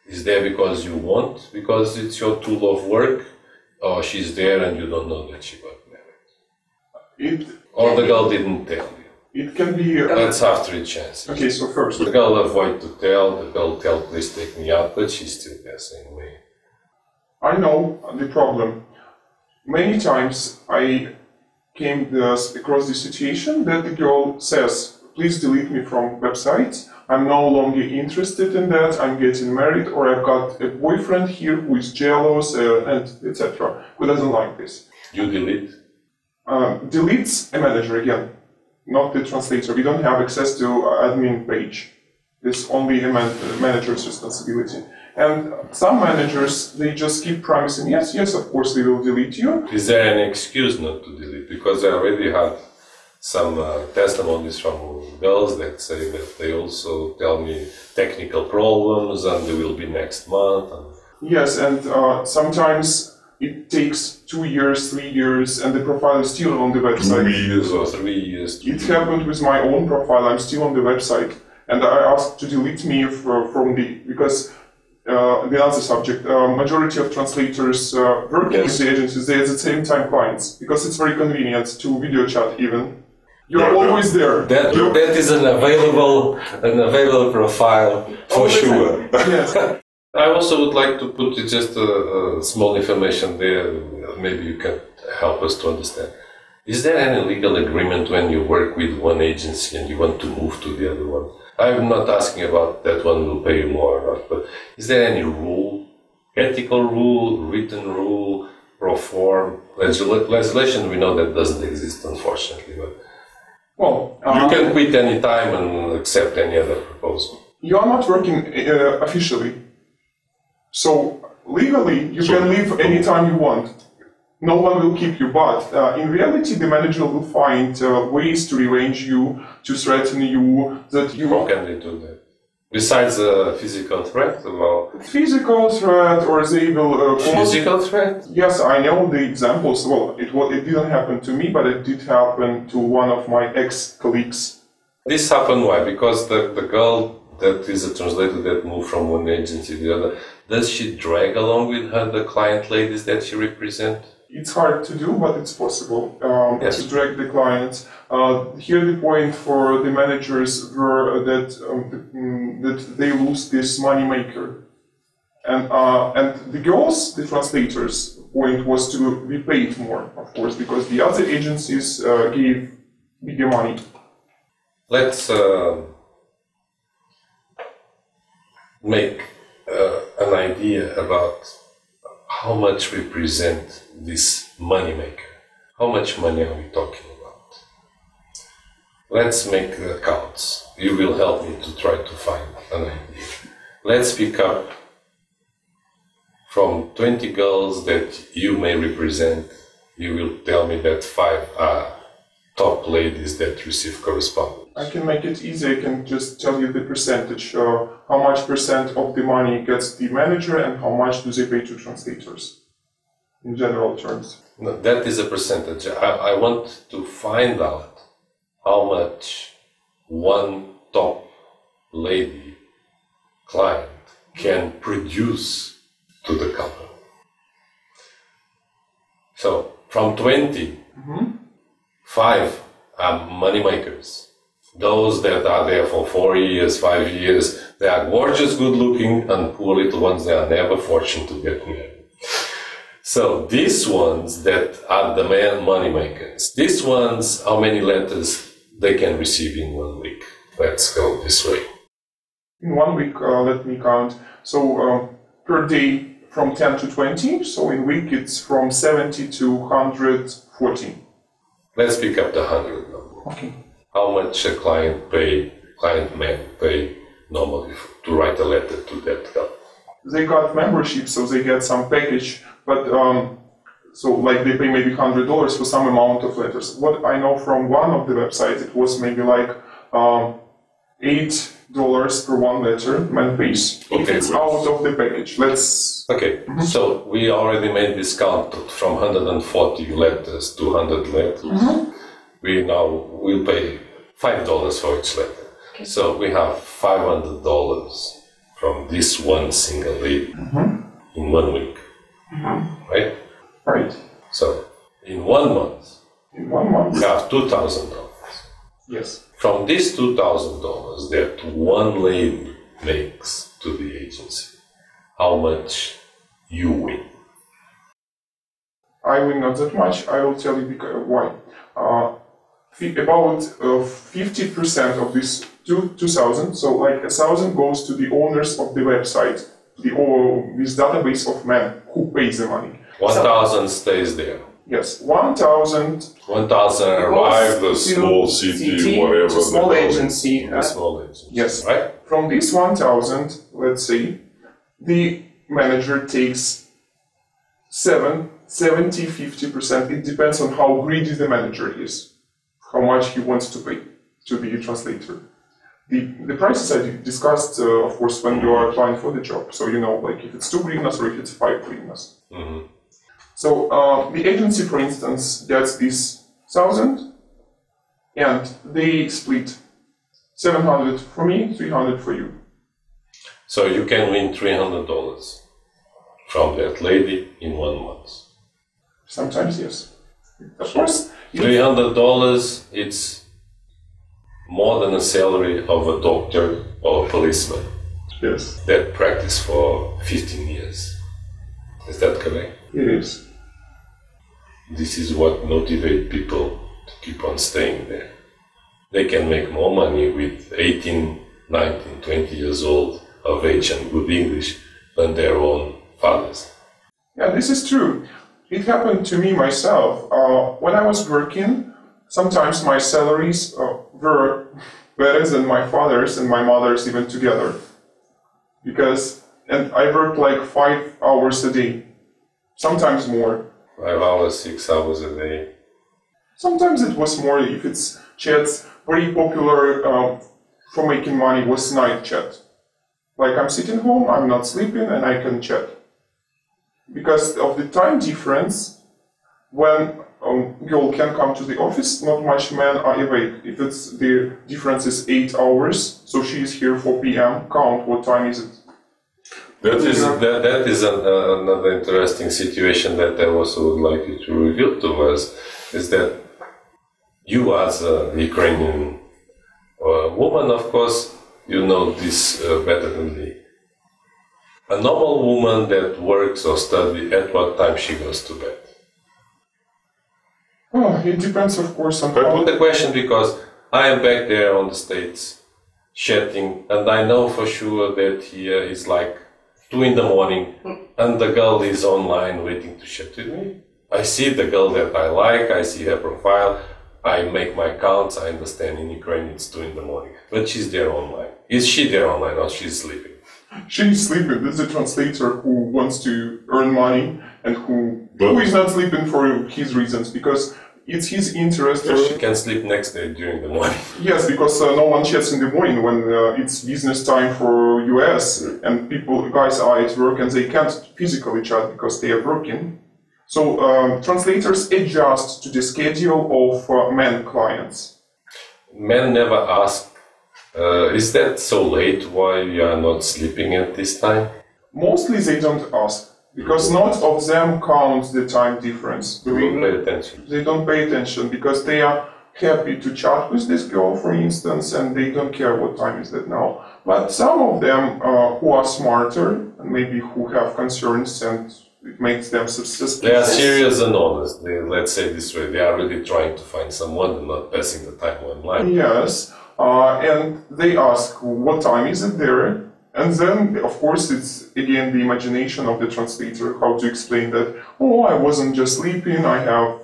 Is there because you want, because it's your tool of work, or she's there and you don't know that she got married? Or the girl didn't tell you? It can be... Let's have three chances. Okay, so first... The girl avoid to tell, the girl tell, please take me out, but she's still guessing me. I know the problem. Many times I came across the situation that the girl says, please delete me from websites, I'm no longer interested in that, I'm getting married, or I've got a boyfriend here who is jealous, and etc., who doesn't like this. You delete? Deletes a manager again, not the translator. We don't have access to admin page. It's only a manager's responsibility. And some managers, they just keep promising, yes, yes, of course we will delete you. Is there any excuse not to delete? Because I already had some testimonies from girls that say that they also tell me technical problems and they will be next month. Yes, and sometimes it takes 2 years, 3 years, and the profile is still on the website. 2 years or 3 years. It happened with my own profile, I'm still on the website. And I asked to delete me from because the other subject, majority of translators working with the agencies, they at the same time clients, because it's very convenient to video chat even. You're always there. That is an available profile for sure. Yes. I also would like to put just a small information there. Maybe you can help us to understand. Is there any legal agreement when you work with one agency and you want to move to the other one? I'm not asking about that one will pay you more or not, but is there any rule, ethical rule, written rule, pro form, legislation? We know that doesn't exist, unfortunately. But well, you can quit any time and accept any other proposal. You are not working officially, so legally you can leave anytime you want. No one will keep you, but in reality the manager will find ways to rearrange you, to threaten you, that you... How can they do that? Besides a physical threat? Well, physical threat, or they will... physical threat? Yes, I know the examples. Well, it didn't happen to me, but it did happen to one of my ex-colleagues. This happened why? Because the girl that is a translator that moved from one agency to the other, does she drag along with her the client ladies that she represents? It's hard to do, but it's possible yes. to drag the clients. Here the point for the managers were that they lose this money maker. And the girls, the translators, point was to be paid more, of course, because the other agencies gave bigger money. Let's make an idea about how much represent this money maker. How much money are we talking about? Let's make the accounts. You will help me to try to find an idea. Let's pick up from 20 girls that you may represent. You will tell me that 5 are top ladies that receive correspondence. I can make it easy. I can just tell you the percentage. How much percent of the money gets the manager and how much do they pay to translators, in general terms. No, that is a percentage. I want to find out how much one top lady client can produce to the company. So from 20, 5 are money makers. Those that are there for 4 years, 5 years, they are gorgeous, good looking, and poor little ones, they are never fortunate to get married. So these ones that are the money makers, these ones, how many letters they can receive in 1 week? Let's go this way. In 1 week, let me count. So per day from 10 to 20, so in week it's from 70 to 140. Let's pick up the 100 number. Okay. How much a client may pay normally to write a letter to that girl? They got membership, so they get some package, but so like they pay maybe $100 for some amount of letters. What I know from one of the websites, it was maybe like $8 per one letter man pays. Okay, it's out of the package. Let's... Okay, so we already made this count from 140 letters to 100 letters. We now will pay $5 for each letter. Okay. So we have $500 from this one single lady in 1 week, right? Right. So in 1 month, we have $2,000. Yes. From these $2,000 that one lady makes to the agency, how much you win? I win not that much. I will tell you why. About 50% of this 2,000, so like 1,000 goes to the owners of the website, this database of men who pays the money. 1,000 stays there. Yes, 1,000. 1,000 arrive the small city, whatever. Small agency. Small agency. Yes. Right. From this 1,000, let's say, the manager takes 50%. It depends on how greedy the manager is, how much he wants to pay to the translator. The prices I discussed, of course, when you are applying for the job. So, you know, like if it's 2 hryvnias or if it's 5 hryvnias. Mm-hmm. So, the agency, for instance, gets this 1,000 and they split 700 for me, 300 for you. So you can win $300 from that lady in 1 month. Sometimes, yes. Of course. $300, it's more than a salary of a doctor or a policeman. Yes. That practice for 15 years. Is that correct? It is. This is what motivates people to keep on staying there. They can make more money with 18, 19, 20 years old of age and good English than their own fathers. Yeah, this is true. It happened to me myself. When I was working, sometimes my salaries were better than my father's and my mother's even together. And I worked like 5 hours a day, sometimes more. 5 hours, 6 hours a day. Sometimes it was more if it's chats. Very popular for making money was night chat. Like I'm sitting home, I'm not sleeping, and I can chat. Because of the time difference, when girl can come to the office, not much men are awake. If it's the difference is 8 hours, so she is here 4 p.m. Count what time is it? That is another interesting situation that I also would like you to reveal to us, is that you as a Ukrainian woman, of course, you know this better than me. A normal woman that works or studies, at what time she goes to bed? Oh, it depends, of course, on I put the question because I am back there on the States chatting, and I know for sure that here is like 2 in the morning and the girl is online waiting to chat with me. I see the girl that I like, I see her profile, I make my counts, I understand in Ukraine it's 2 in the morning, but she's there online. Is she there online or she's sleeping? She's sleeping. There's a translator who wants to earn money and who is not sleeping for his reasons, because it's his interest. She can sleep next day during the morning. Yes, because no one chats in the morning when it's business time for US and guys are at work and they can't physically chat because they are working. So translators adjust to the schedule of men clients. Men never ask, is that so late? Why you are not sleeping at this time? Mostly they don't ask, because none of them count the time difference. They don't pay attention. They don't pay attention because they are happy to chat with this girl, for instance, and they don't care what time is that now. But some of them who are smarter and maybe who have concerns and it makes them suspicious. They are serious and honest. Let's say this way, they are really trying to find someone and not passing the time online. Yes, and they ask what time is it there, and then of course it's again the imagination of the translator how to explain that, oh, I wasn't just sleeping, I have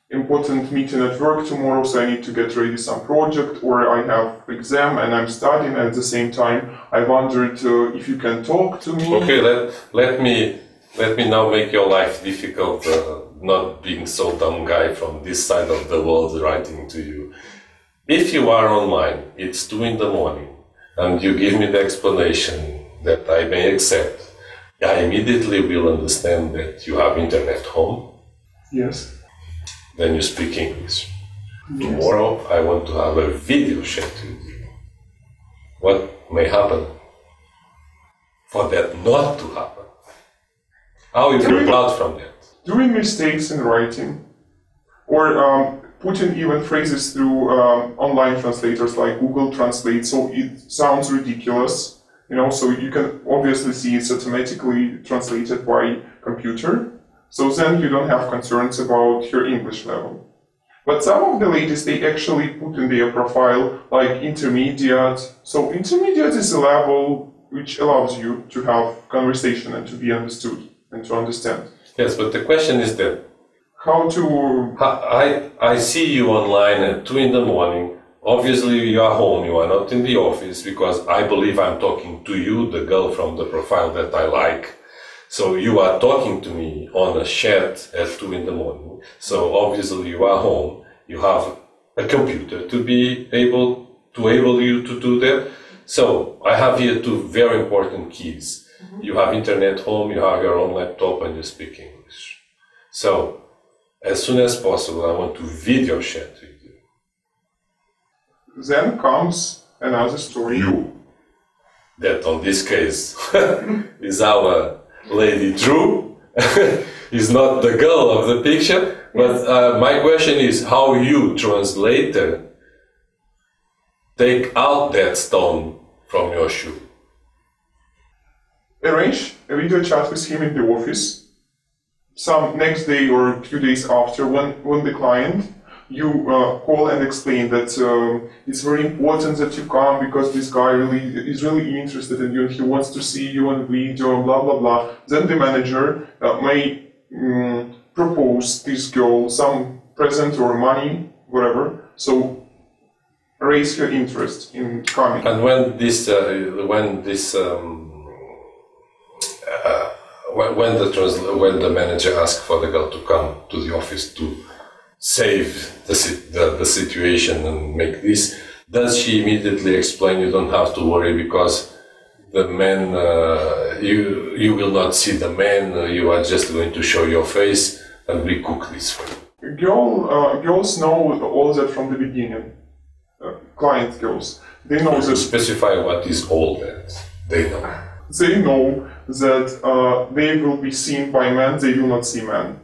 important meeting at work tomorrow, so I need to get ready some project, or I have exam and I'm studying, and at the same time I wondered if you can talk to me. Okay, let me now make your life difficult, not being so dumb guy from this side of the world writing to you. If you are online, it's 2 in the morning, and you give me the explanation that I may accept, I immediately will understand that you have internet home. Yes. Then you speak English. Yes. Tomorrow I want to have a video chat with you. What may happen for that not to happen? How you feel proud from that? Doing mistakes in writing, or put in even phrases through online translators like Google Translate, so it sounds ridiculous, you know, so you can obviously see it's automatically translated by computer, so then you don't have concerns about your English level. But some of the ladies, they actually put in their profile like intermediate, so intermediate is a level which allows you to have conversation and to be understood and to understand. Yes, but the question is that how to... I see you online at 2 in the morning. Obviously you are home, you are not in the office, because I believe I'm talking to you, the girl from the profile that I like. So you are talking to me on a chat at 2 in the morning. So obviously you are home, you have a computer to be able you to do that. So I have here 2 very important keys. You have internet home, you have your own laptop, and you speak English. So as soon as possible, I want to video chat with you. Then comes another story. You. That on this case is our lady Drew, is not the girl of the picture, but my question is how you, translator, take out that stone from your shoe. Arrange a video chat with him in the office. Some next day or a few days after, when the client, you call and explain that it's very important that you come because this guy is really interested in you and he wants to see you on video, blah blah blah. Then the manager may propose this girl some present or money, whatever. So raise her interest in coming. And when the manager asks for the girl to come to the office to save the situation and make this, does she immediately explain you don't have to worry because the man, you will not see the man, you are just going to show your face and we cook this for you? Girls know all that from the beginning. Client girls, they know that. Specify what is all that they know. They know that they will be seen by men, they will not see men.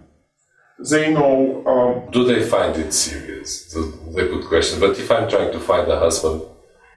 They know... Do they find it serious? The good question. But if I'm trying to find a husband,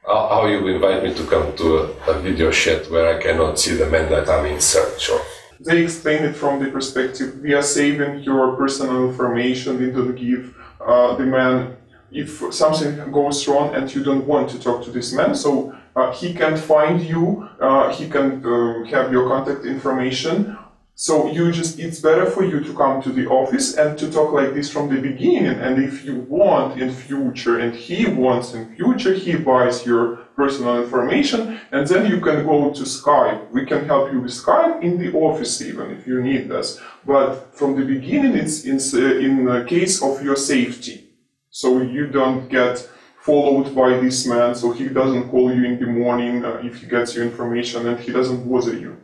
how you invite me to come to a video chat where I cannot see the man that I'm in search of? They explain it from the perspective, we are saving your personal information, we don't give the man, if something goes wrong and you don't want to talk to this man, so he can find you, he can have your contact information. So it's better for you to come to the office and to talk like this from the beginning. And if you want in future, and he wants in future, he buys your personal information, and then you can go to Skype. We can help you with Skype in the office even if you need this. But from the beginning, it's in the case of your safety. So you don't get followed by this man, so he doesn't call you in the morning if he gets your information and he doesn't bother you.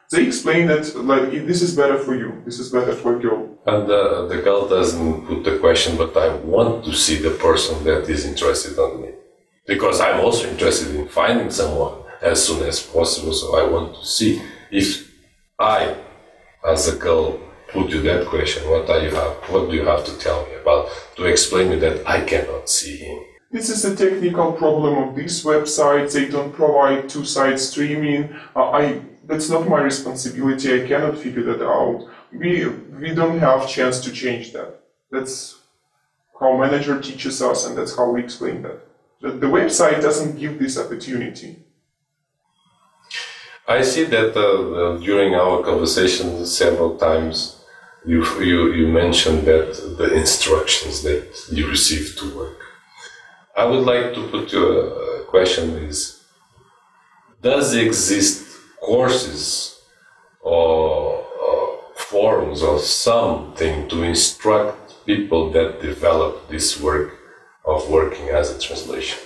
They explain that like this is better for you, this is better for you. And the girl doesn't put the question, but I want to see the person that is interested on me. Because I'm also interested in finding someone as soon as possible, so I want to see. If I, as a girl, put you that question, what do you have to tell me about, to explain me that I cannot see him? This is a technical problem of this website. They don't provide two-side streaming. That's not my responsibility. I cannot figure that out. We don't have chance to change that. That's how manager teaches us, and that's how we explain that. The website doesn't give this opportunity. I see that during our conversation several times you mentioned that the instructions that you received to work. I would like to put you a question is, does exist courses or forums or something to instruct people that develop this work of working as a translation?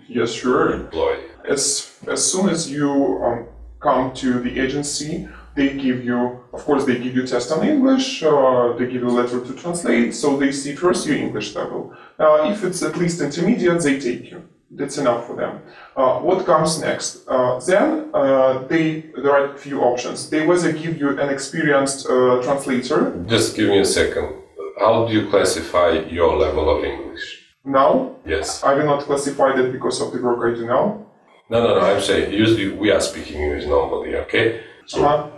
Yes, sure. Employee. As soon as you come to the agency, they give you, of course, they give you test on English, they give you a letter to translate, so they see first your English level. If it's at least intermediate, they take you. That's enough for them. What comes next? Then there are a few options. They whether give you an experienced translator. Just give me a second. how do you classify your level of English? Now, Yes. I will not classify that because of the work I do now. No, I'm saying, usually we are speaking English normally, okay? So,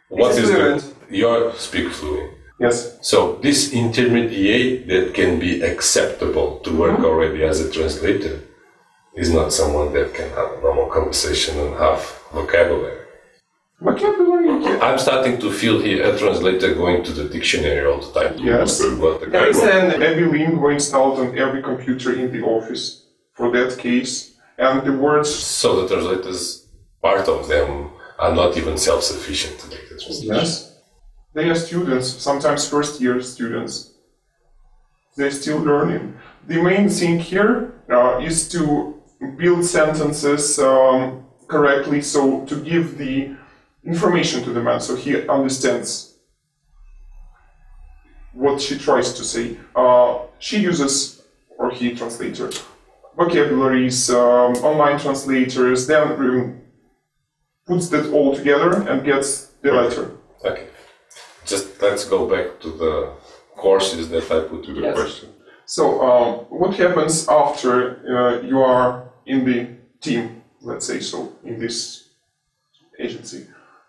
what is fluent. your speak fluent? Yes. So, this intermediate that can be acceptable to work already as a translator is not someone that can have a normal conversation and have vocabulary. Vocabulary, I'm starting to feel here a translator going to the dictionary all the time to Yes. understand what the there is guy an every lingua installed on every computer in the office for that case. And the words, So the translators, part of them are not even self-sufficient to make the translation. yes, they are students, sometimes first-year students. They're still learning. The main thing here is to build sentences correctly, so to give the information to the man so he understands what she tries to say. She uses, or he, translator, vocabularies, online translators, then puts that all together and gets the letter. Okay. Just let's go back to the courses that I put to the Yes. question. So, what happens after you are in the team, let's say so, in this agency?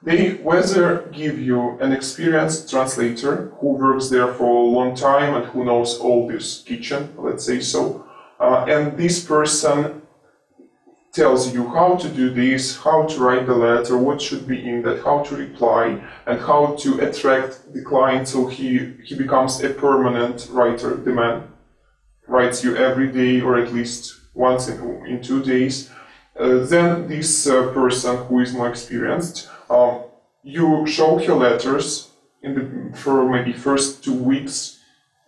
They whether give you an experienced translator who works there for a long time and who knows all this kitchen, let's say so, and this person tells you how to do this, how to write the letter, what should be in that, how to reply, and how to attract the client so he becomes a permanent writer. The man writes you every day or at least once in 2 days. Then this person who is more experienced, you show her letters for maybe first 2 weeks.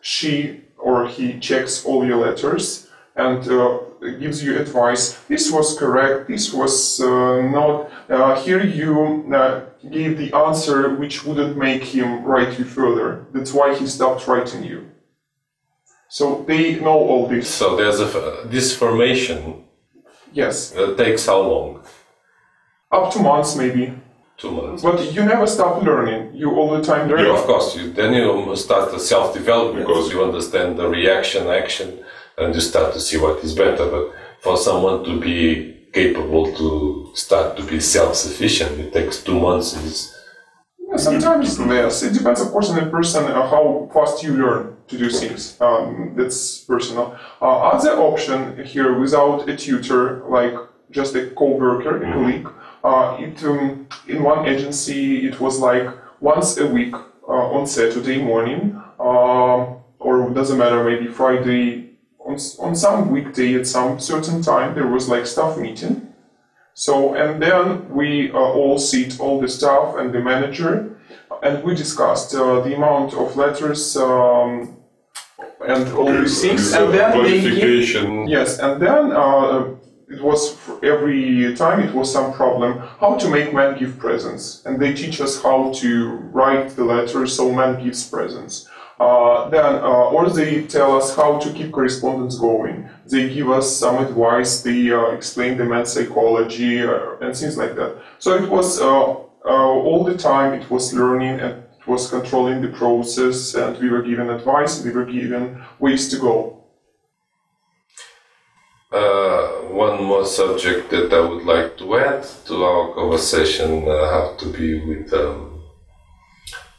She or he checks all your letters and gives you advice. This was correct, this was not. Here you gave the answer which wouldn't make him write you further. That's why he stopped writing you. So they know all this. So there's this formation Yes. takes how long? Up to months maybe. 2 months. But you never stop learning. You all the time learn. Yeah, of course. Then you start to self-develop because you understand the reaction, action, and you start to see what is better. But for someone to be capable to start to be self-sufficient, it takes 2 months. Yeah, sometimes less. It depends, of course, on the person how fast you learn to do things. That's personal. Other option here, without a tutor, like just a co-worker, a colleague, in one agency it was like once a week on Saturday morning, or it doesn't matter, maybe Friday, on some weekday at some certain time there was like staff meeting. So, and then we all sit, all the staff and the manager, and we discussed the amount of letters and all these things. And then they give, yes, and then it was every time it was some problem how to make man give presents, and they teach us how to write the letter so man gives presents. Or they tell us how to keep correspondence going. They give us some advice. They explain the man's psychology and things like that. So it was all the time. It was learning and it was controlling the process. And we were given advice. We were given ways to go. One more subject that I would like to add to our conversation have to be with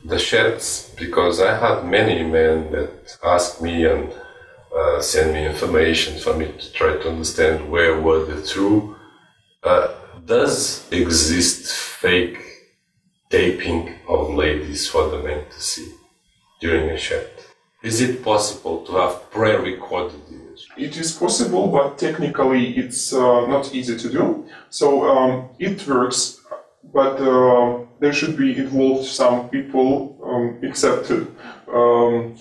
the chats, because I had many men that ask me and send me information for me to try to understand where were the true. Does exist fake taping of ladies for the men to see during a chat? Is it possible to have pre-recorded image? It is possible, but technically it's not easy to do. So it works, but there should be involved some people, accepted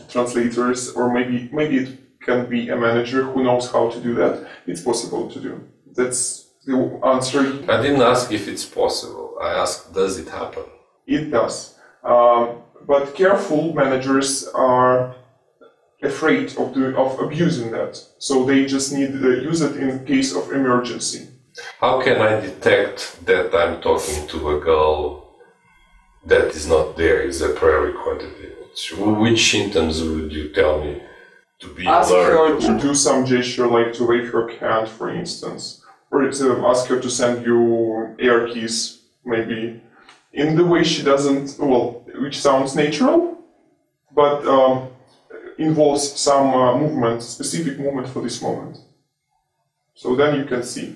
translators, or maybe it can be a manager who knows how to do that. It's possible to do. That's the answer. I didn't ask if it's possible. I asked, does it happen? It does. But careful managers are afraid of abusing that. So they just need to use it in case of emergency. How can I detect that I'm talking to a girl that is not there, is a pre-recorded image? Which symptoms would you tell me to be ask her alert? to do some gesture, like to wave her hand, for instance, or ask her to send you air keys, maybe, in the way she doesn't, well, which sounds natural, but involves some movement, specific movement for this moment. So then you can see.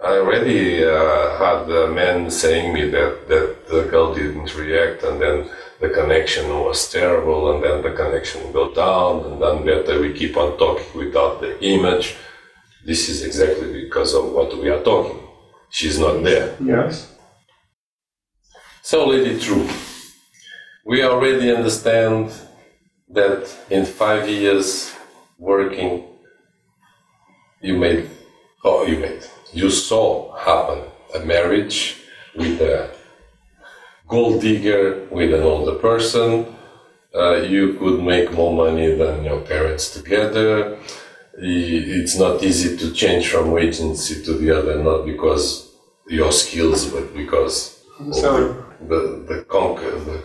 I already had men saying me that the girl didn't react, and then the connection was terrible, and then the connection go down, and then that we keep on talking without the image. This is exactly because of what we are talking. She's not there. Yes. So, Lady True, we already understand that in 5 years working, you saw happen a marriage with a gold digger, with an older person. You could make more money than your parents together. It's not easy to change from one agency to the other, not because your skills, but because the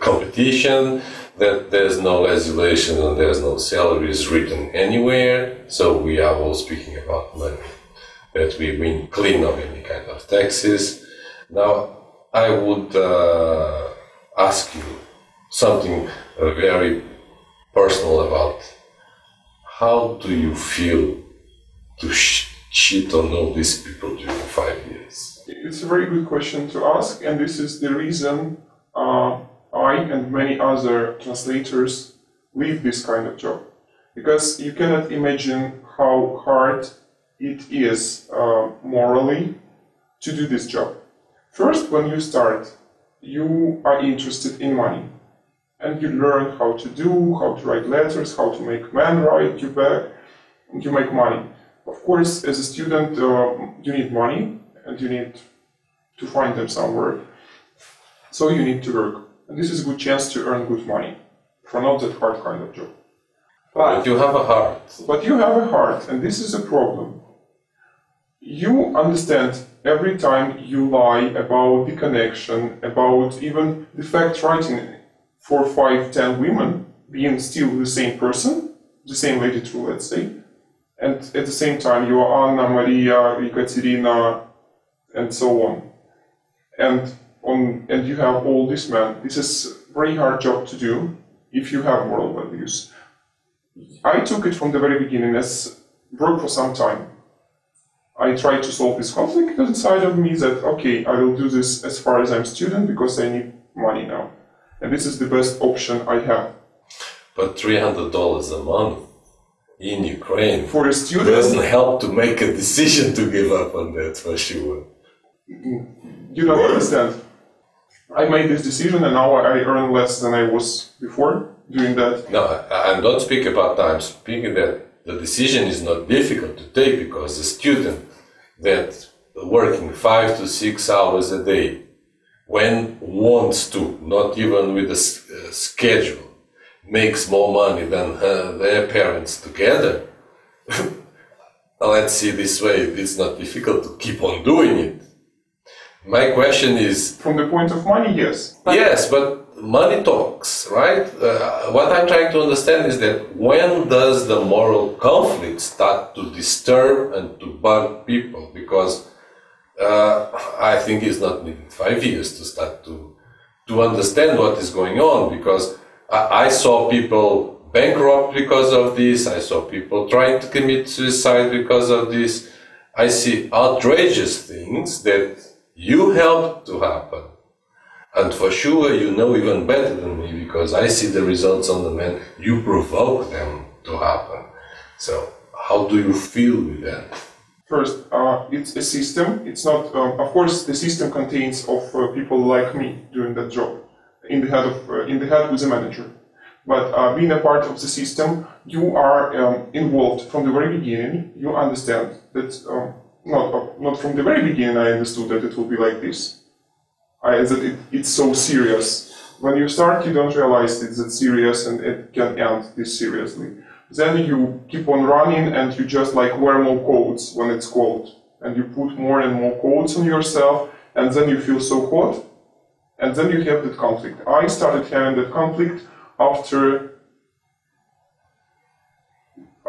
competition, that there's no legislation and there's no salaries written anywhere. So we are all speaking about money, that we win clean of any kind of taxes. Now, I would ask you something very personal about how do you feel to cheat on all these people during 5 years? It's a very good question to ask, and this is the reason I and many other translators leave this kind of job. Because you cannot imagine how hard it is morally to do this job. First, when you start, you are interested in money. And you learn how to write letters, how to make men write you back, and you make money. Of course, as a student, you need money, and you need to find them somewhere. So you need to work. And this is a good chance to earn good money for not that hard kind of job. But you have a heart. But you have a heart, and this is a problem. You understand every time you lie about the connection, about even the fact writing 4, 5, 10 women being still the same person, the same Lady True, let's say, and at the same time you are Anna, Maria, Ekaterina, and so on. And you have all these men. This is a very hard job to do if you have moral values. I took it from the very beginning as work for some time. I tried to solve this conflict inside of me that, okay, I will do this as far as I'm student because I need money now. And this is the best option I have. But $300 a month in Ukraine for a student doesn't help to make a decision to give up on that, for sure. You don't understand. I made this decision and now I earn less than I was before doing that. No, I don't speak about that. I'm speaking that the decision is not difficult to take because the student that working 5 to 6 hours a day, when wants to, not even with a schedule, makes more money than their parents together, let's see this way, it's not difficult to keep on doing it. My question is... From the point of money, yes. Yes, but money talks, right? What I'm trying to understand is that when does the moral conflict start to disturb and to bug people? Because I think it's not needed 5 years to start to understand what is going on, because I saw people bankrupt because of this, I saw people trying to commit suicide because of this. I see outrageous things that you helped to happen. And for sure you know even better than me, because I see the results on the men, you provoke them to happen. So how do you feel with that? First, it's a system. It's not, of course, the system contains of people like me doing that job in the head with the manager. But being a part of the system, you are involved from the very beginning. You understand that not from the very beginning. I understood that it will be like this. That it's so serious. When you start, you don't realize it's that serious and it can end this seriously. Then you keep on running and you just like wear more coats when it's cold. And you put more and more coats on yourself and then you feel so hot. And then you have that conflict. I started having that conflict after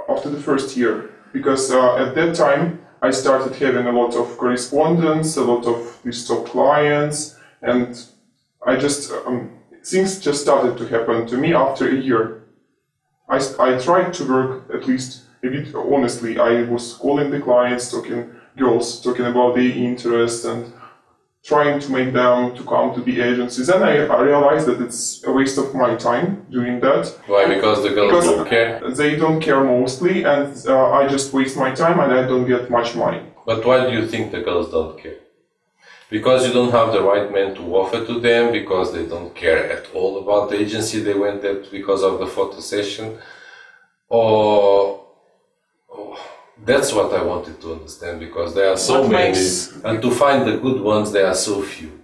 the first year, because at that time I started having a lot of correspondence, a lot of these top clients, and I just things just started to happen to me after a year. I tried to work at least a bit honestly. I was calling the clients, talking about their interests and trying to make them to come to the agencies. Then I realized that it's a waste of my time doing that. Why? Because the girls don't care? They don't care mostly, and I just waste my time and I don't get much money. But why do you think the girls don't care? Because you don't have the right man to offer to them, because they don't care at all about the agency they went at because of the photo session, or that's what I wanted to understand, because there are so many, and to find the good ones there are so few.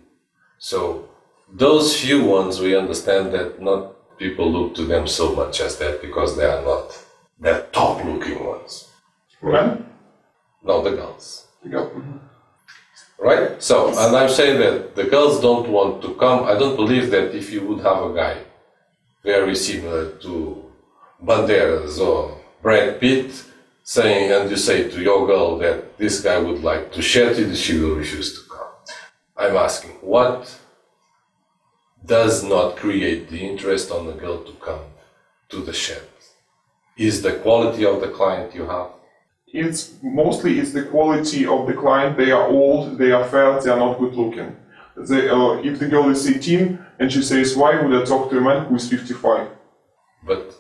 So those few ones, we understand that not people look to them so much as that, because they are not the top looking ones. Right? No, the girls. Mm-hmm. Right? So, and I'm saying that the girls don't want to come. I don't believe that if you would have a guy very similar to Banderas or Brad Pitt, saying, and you say to your girl that this guy would like to chat with you, she will refuse to come. I'm asking, what does not create the interest on the girl to come to the chat? Is the quality of the client you have? It's the quality of the client. They are old, they are fat, they are not good looking. If the girl is 18 and she says, why would I talk to a man who is 55? But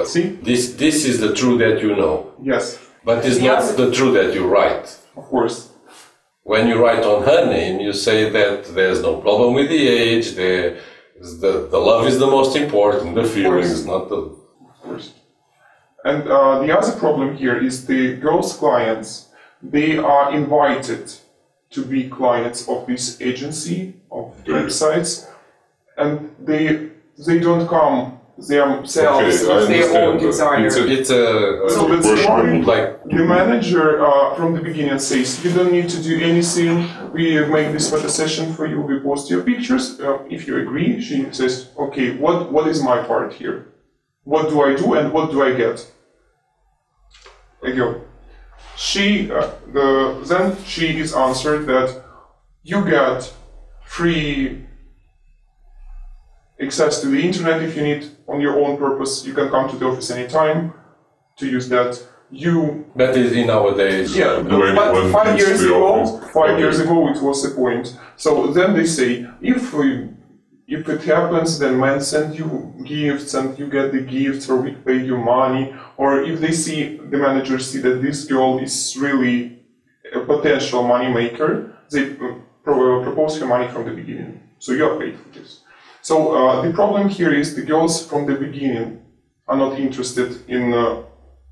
see? This is the truth that you know. Yes. But it's not the truth that you write. Of course. When you write on her name, you say that there's no problem with the age, the love is the most important, the feeling is not the... Of course. And the other problem here is the girls' clients. They are invited to be clients of this agency, of websites, and they don't come themselves with their own desire. It's so that's why the manager from the beginning says, you don't need to do anything, we make this photo session for you, we post your pictures. If you agree, she says, okay, what is my part here? What do I do and what do I get? Again, then she is answered that you get free access to the internet if you need on your own purpose. You can come to the office anytime to use that. That is in nowadays. Yeah, but 5 years ago it was the point. So then they say, if it happens, then men send you gifts and you get the gifts, or we pay you money, or if the managers see that this girl is really a potential money maker, they propose her money from the beginning. So you are paid for this. So the problem here is the girls from the beginning are not interested in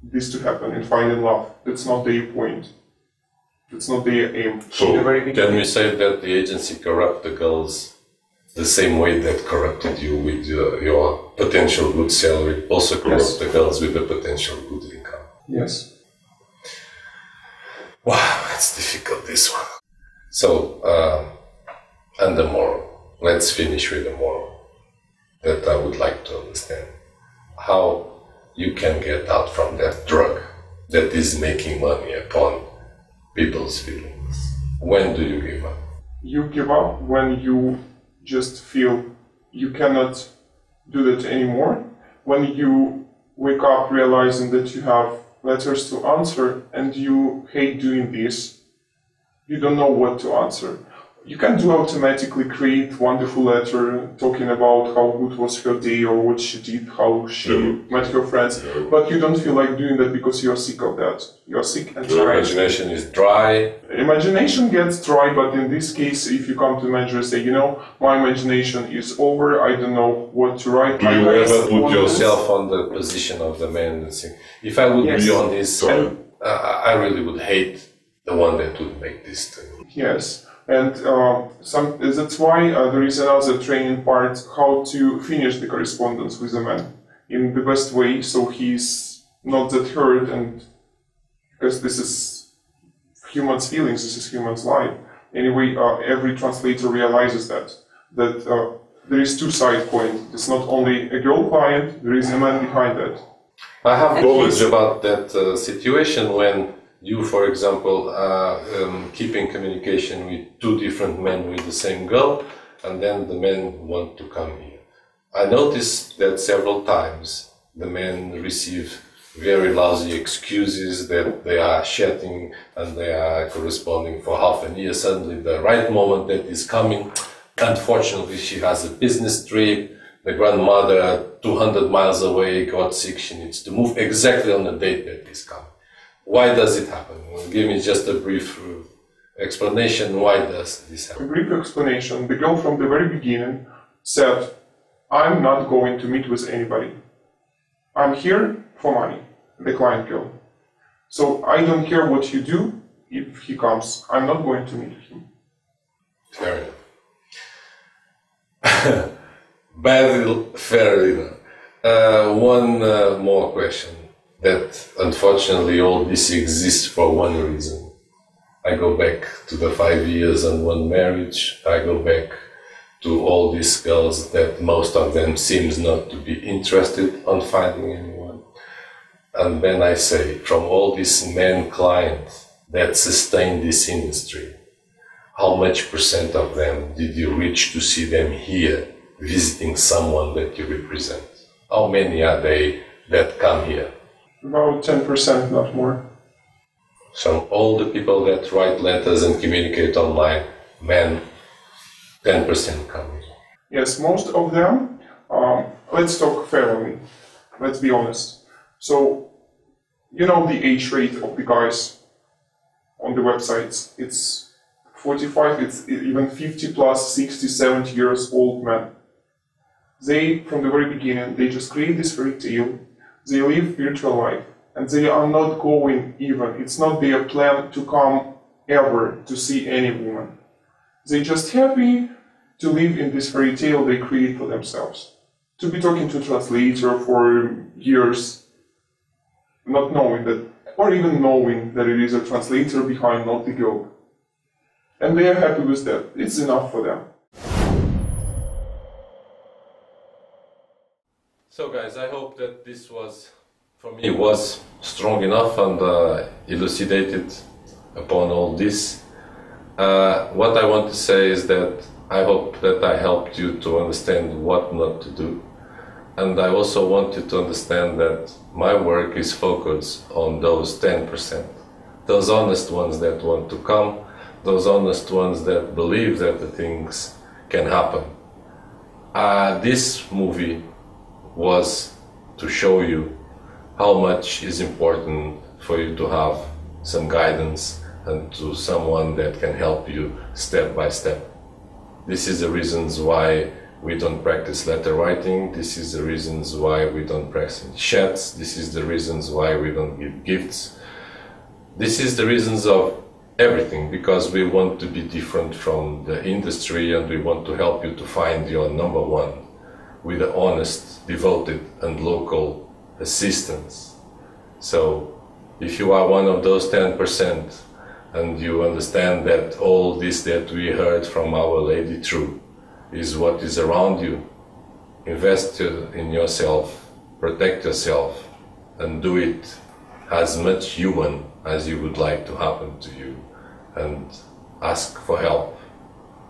this to happen, in finding love. That's not their point. That's not their aim. So can we say that the agency corrupt the girls the same way that corrupted you with your potential good salary, also corrupt the girls with the potential good income? Yes. Wow, it's difficult, this one. So, and the moral. Let's finish with the moral that I would like to understand. How you can get out from that drug that is making money upon people's feelings. When do you give up? You give up when you just feel you cannot do that anymore. When you wake up realizing that you have letters to answer and you hate doing this, you don't know what to answer. You can automatically create wonderful letter talking about how good was her day or what she did, how she met her friends, but you don't feel like doing that because you're sick of that. You're sick and tired. Your imagination is dry. Imagination gets dry, but in this case, if you come to the manager and say, you know, my imagination is over, I don't know what to write. Do you ever put yourself on the position of the man and say, if I would be on this, I really would hate the one that would make this to me. Yes. And that's why there is another training part, how to finish the correspondence with a man in the best way, so he's not that hurt, and because this is human's feelings, this is human's life. Anyway, every translator realizes that that there is two-sided coin. It's not only a girl client, there is a man behind that. I have knowledge about that situation when you, for example, are keeping communication with two different men with the same girl, and then the men want to come here. I noticed that several times the men receive very lousy excuses that they are chatting and they are corresponding for half a year. Suddenly the right moment that is coming, unfortunately she has a business trip, the grandmother 200 miles away got sick, she needs to move exactly on the date that is coming. Why does it happen? Give me just a brief explanation. Why does this happen? A brief explanation. The girl from the very beginning said, I'm not going to meet with anybody. I'm here for money, the client girl. So I don't care what you do if he comes. I'm not going to meet him. Fair enough. Fair enough. One more question. That unfortunately all this exists for one reason. I go back to the 5 years and one marriage. I go back to all these girls that most of them seems not to be interested on finding anyone. And then I say, from all these men clients that sustain this industry, how much % of them did you reach to see them here visiting someone that you represent? How many are they that come here? About 10%, not more. So all the people that write letters and communicate online, men, 10% come here. Yes, most of them, let's talk fairly, let's be honest. So, you know the age rate of the guys on the websites, it's 45, it's even 50 plus, 60, 70 years old men. They, from the very beginning, they just create this fairy tale, they live virtual life, and they are not going even, it's not their plan to come ever to see any woman. They're just happy to live in this fairy tale they create for themselves. To be talking to a translator for years, not knowing that, or even knowing that it is a translator behind, not the girl. And they are happy with that. It's enough for them. So guys, I hope that this was, for me, was strong enough and elucidated upon all this. What I want to say is that I hope that I helped you to understand what not to do. And I also want you to understand that my work is focused on those 10%. Those honest ones that want to come, those honest ones that believe that the things can happen. This movie was to show you how much is important for you to have some guidance and to someone that can help you step by step. This is the reasons why we don't practice letter writing. This is the reasons why we don't practice chats. This is the reasons why we don't give gifts. This is the reasons of everything, because we want to be different from the industry and we want to help you to find your number one with the honest, devoted and local assistance. So if you are one of those 10%, and you understand that all this that we heard from Our Lady True is what is around you, invest in yourself, protect yourself, and do it as much human as you would like to happen to you, and ask for help.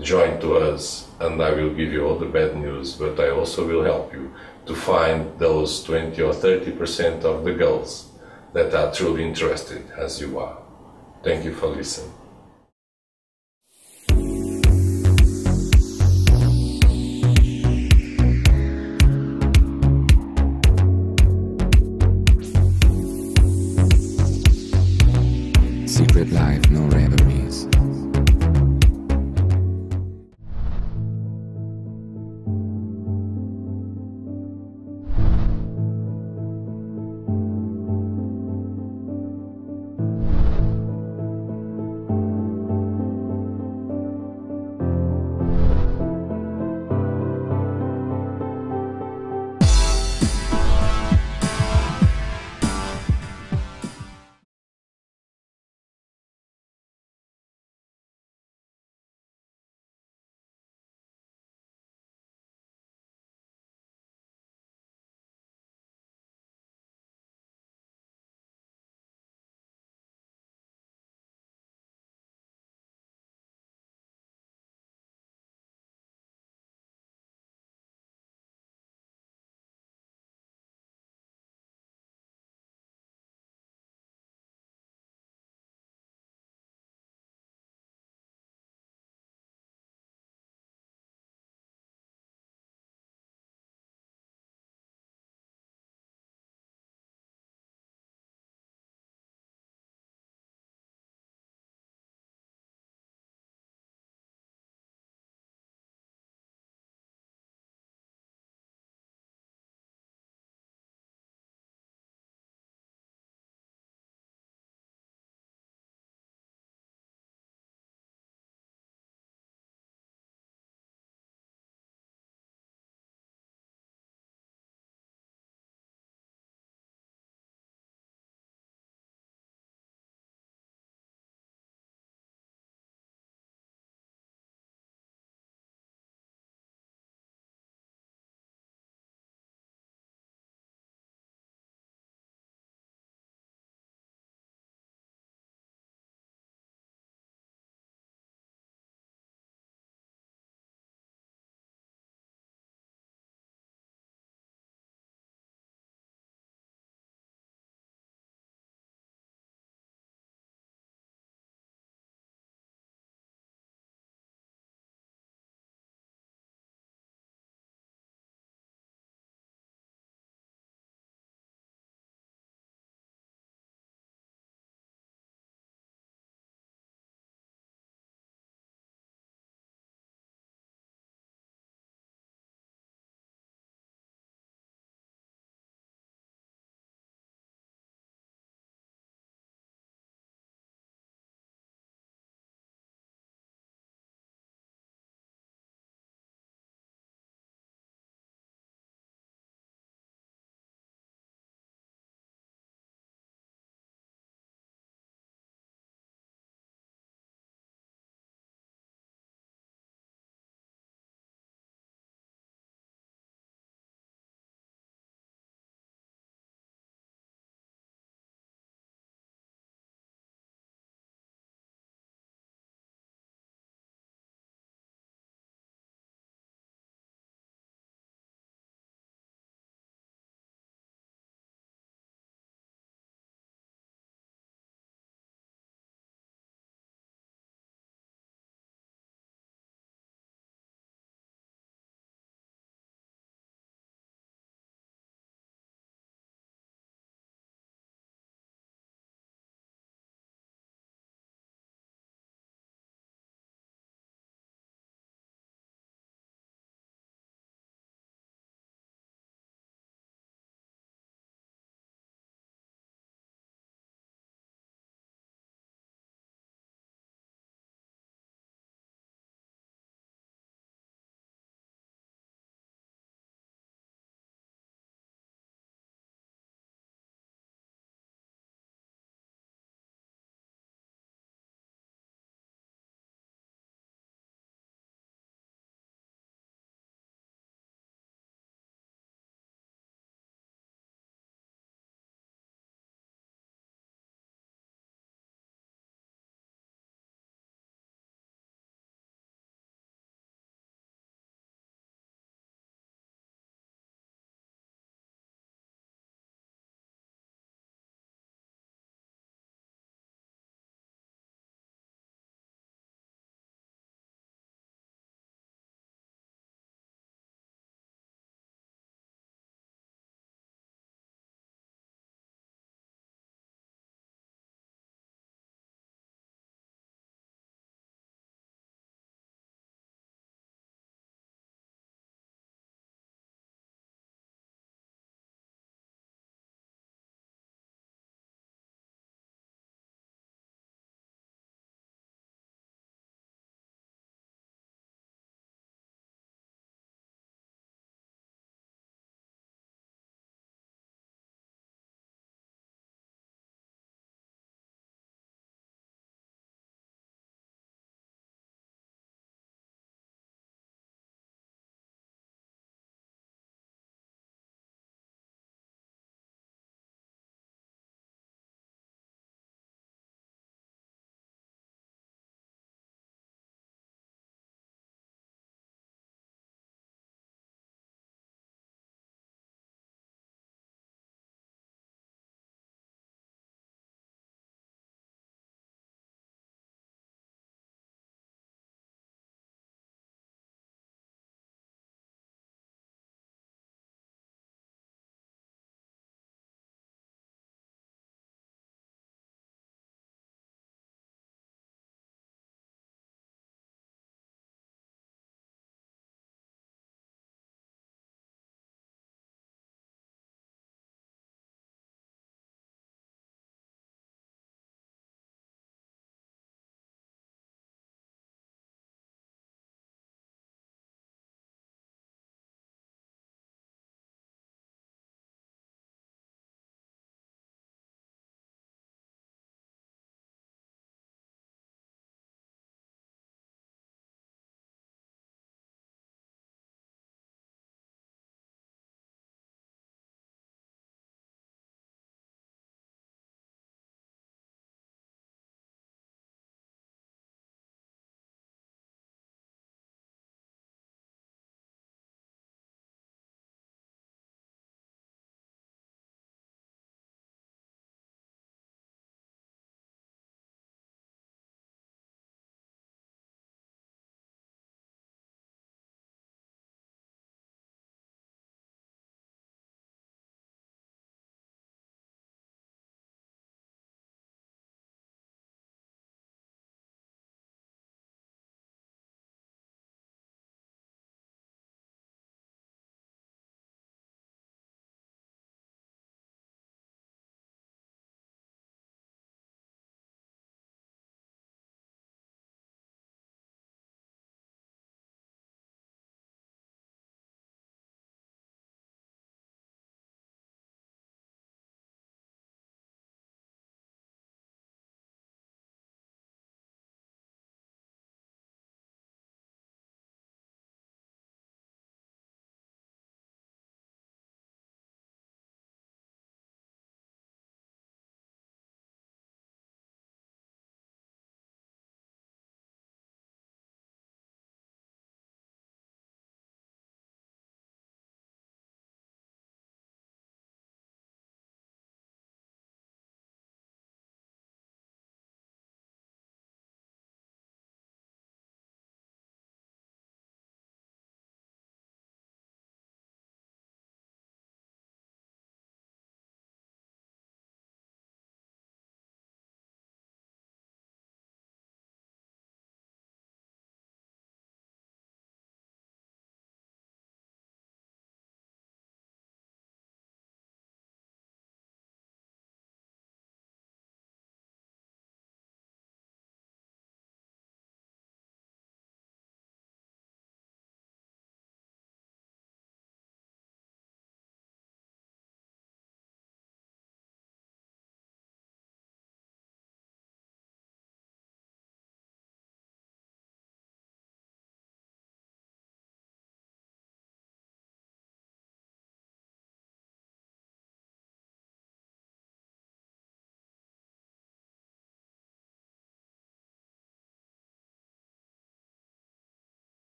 Join to us, and I will give you all the bad news, but I also will help you to find those 20 or 30% of the girls that are truly interested as you are. Thank you for listening. Secret life, no reveries.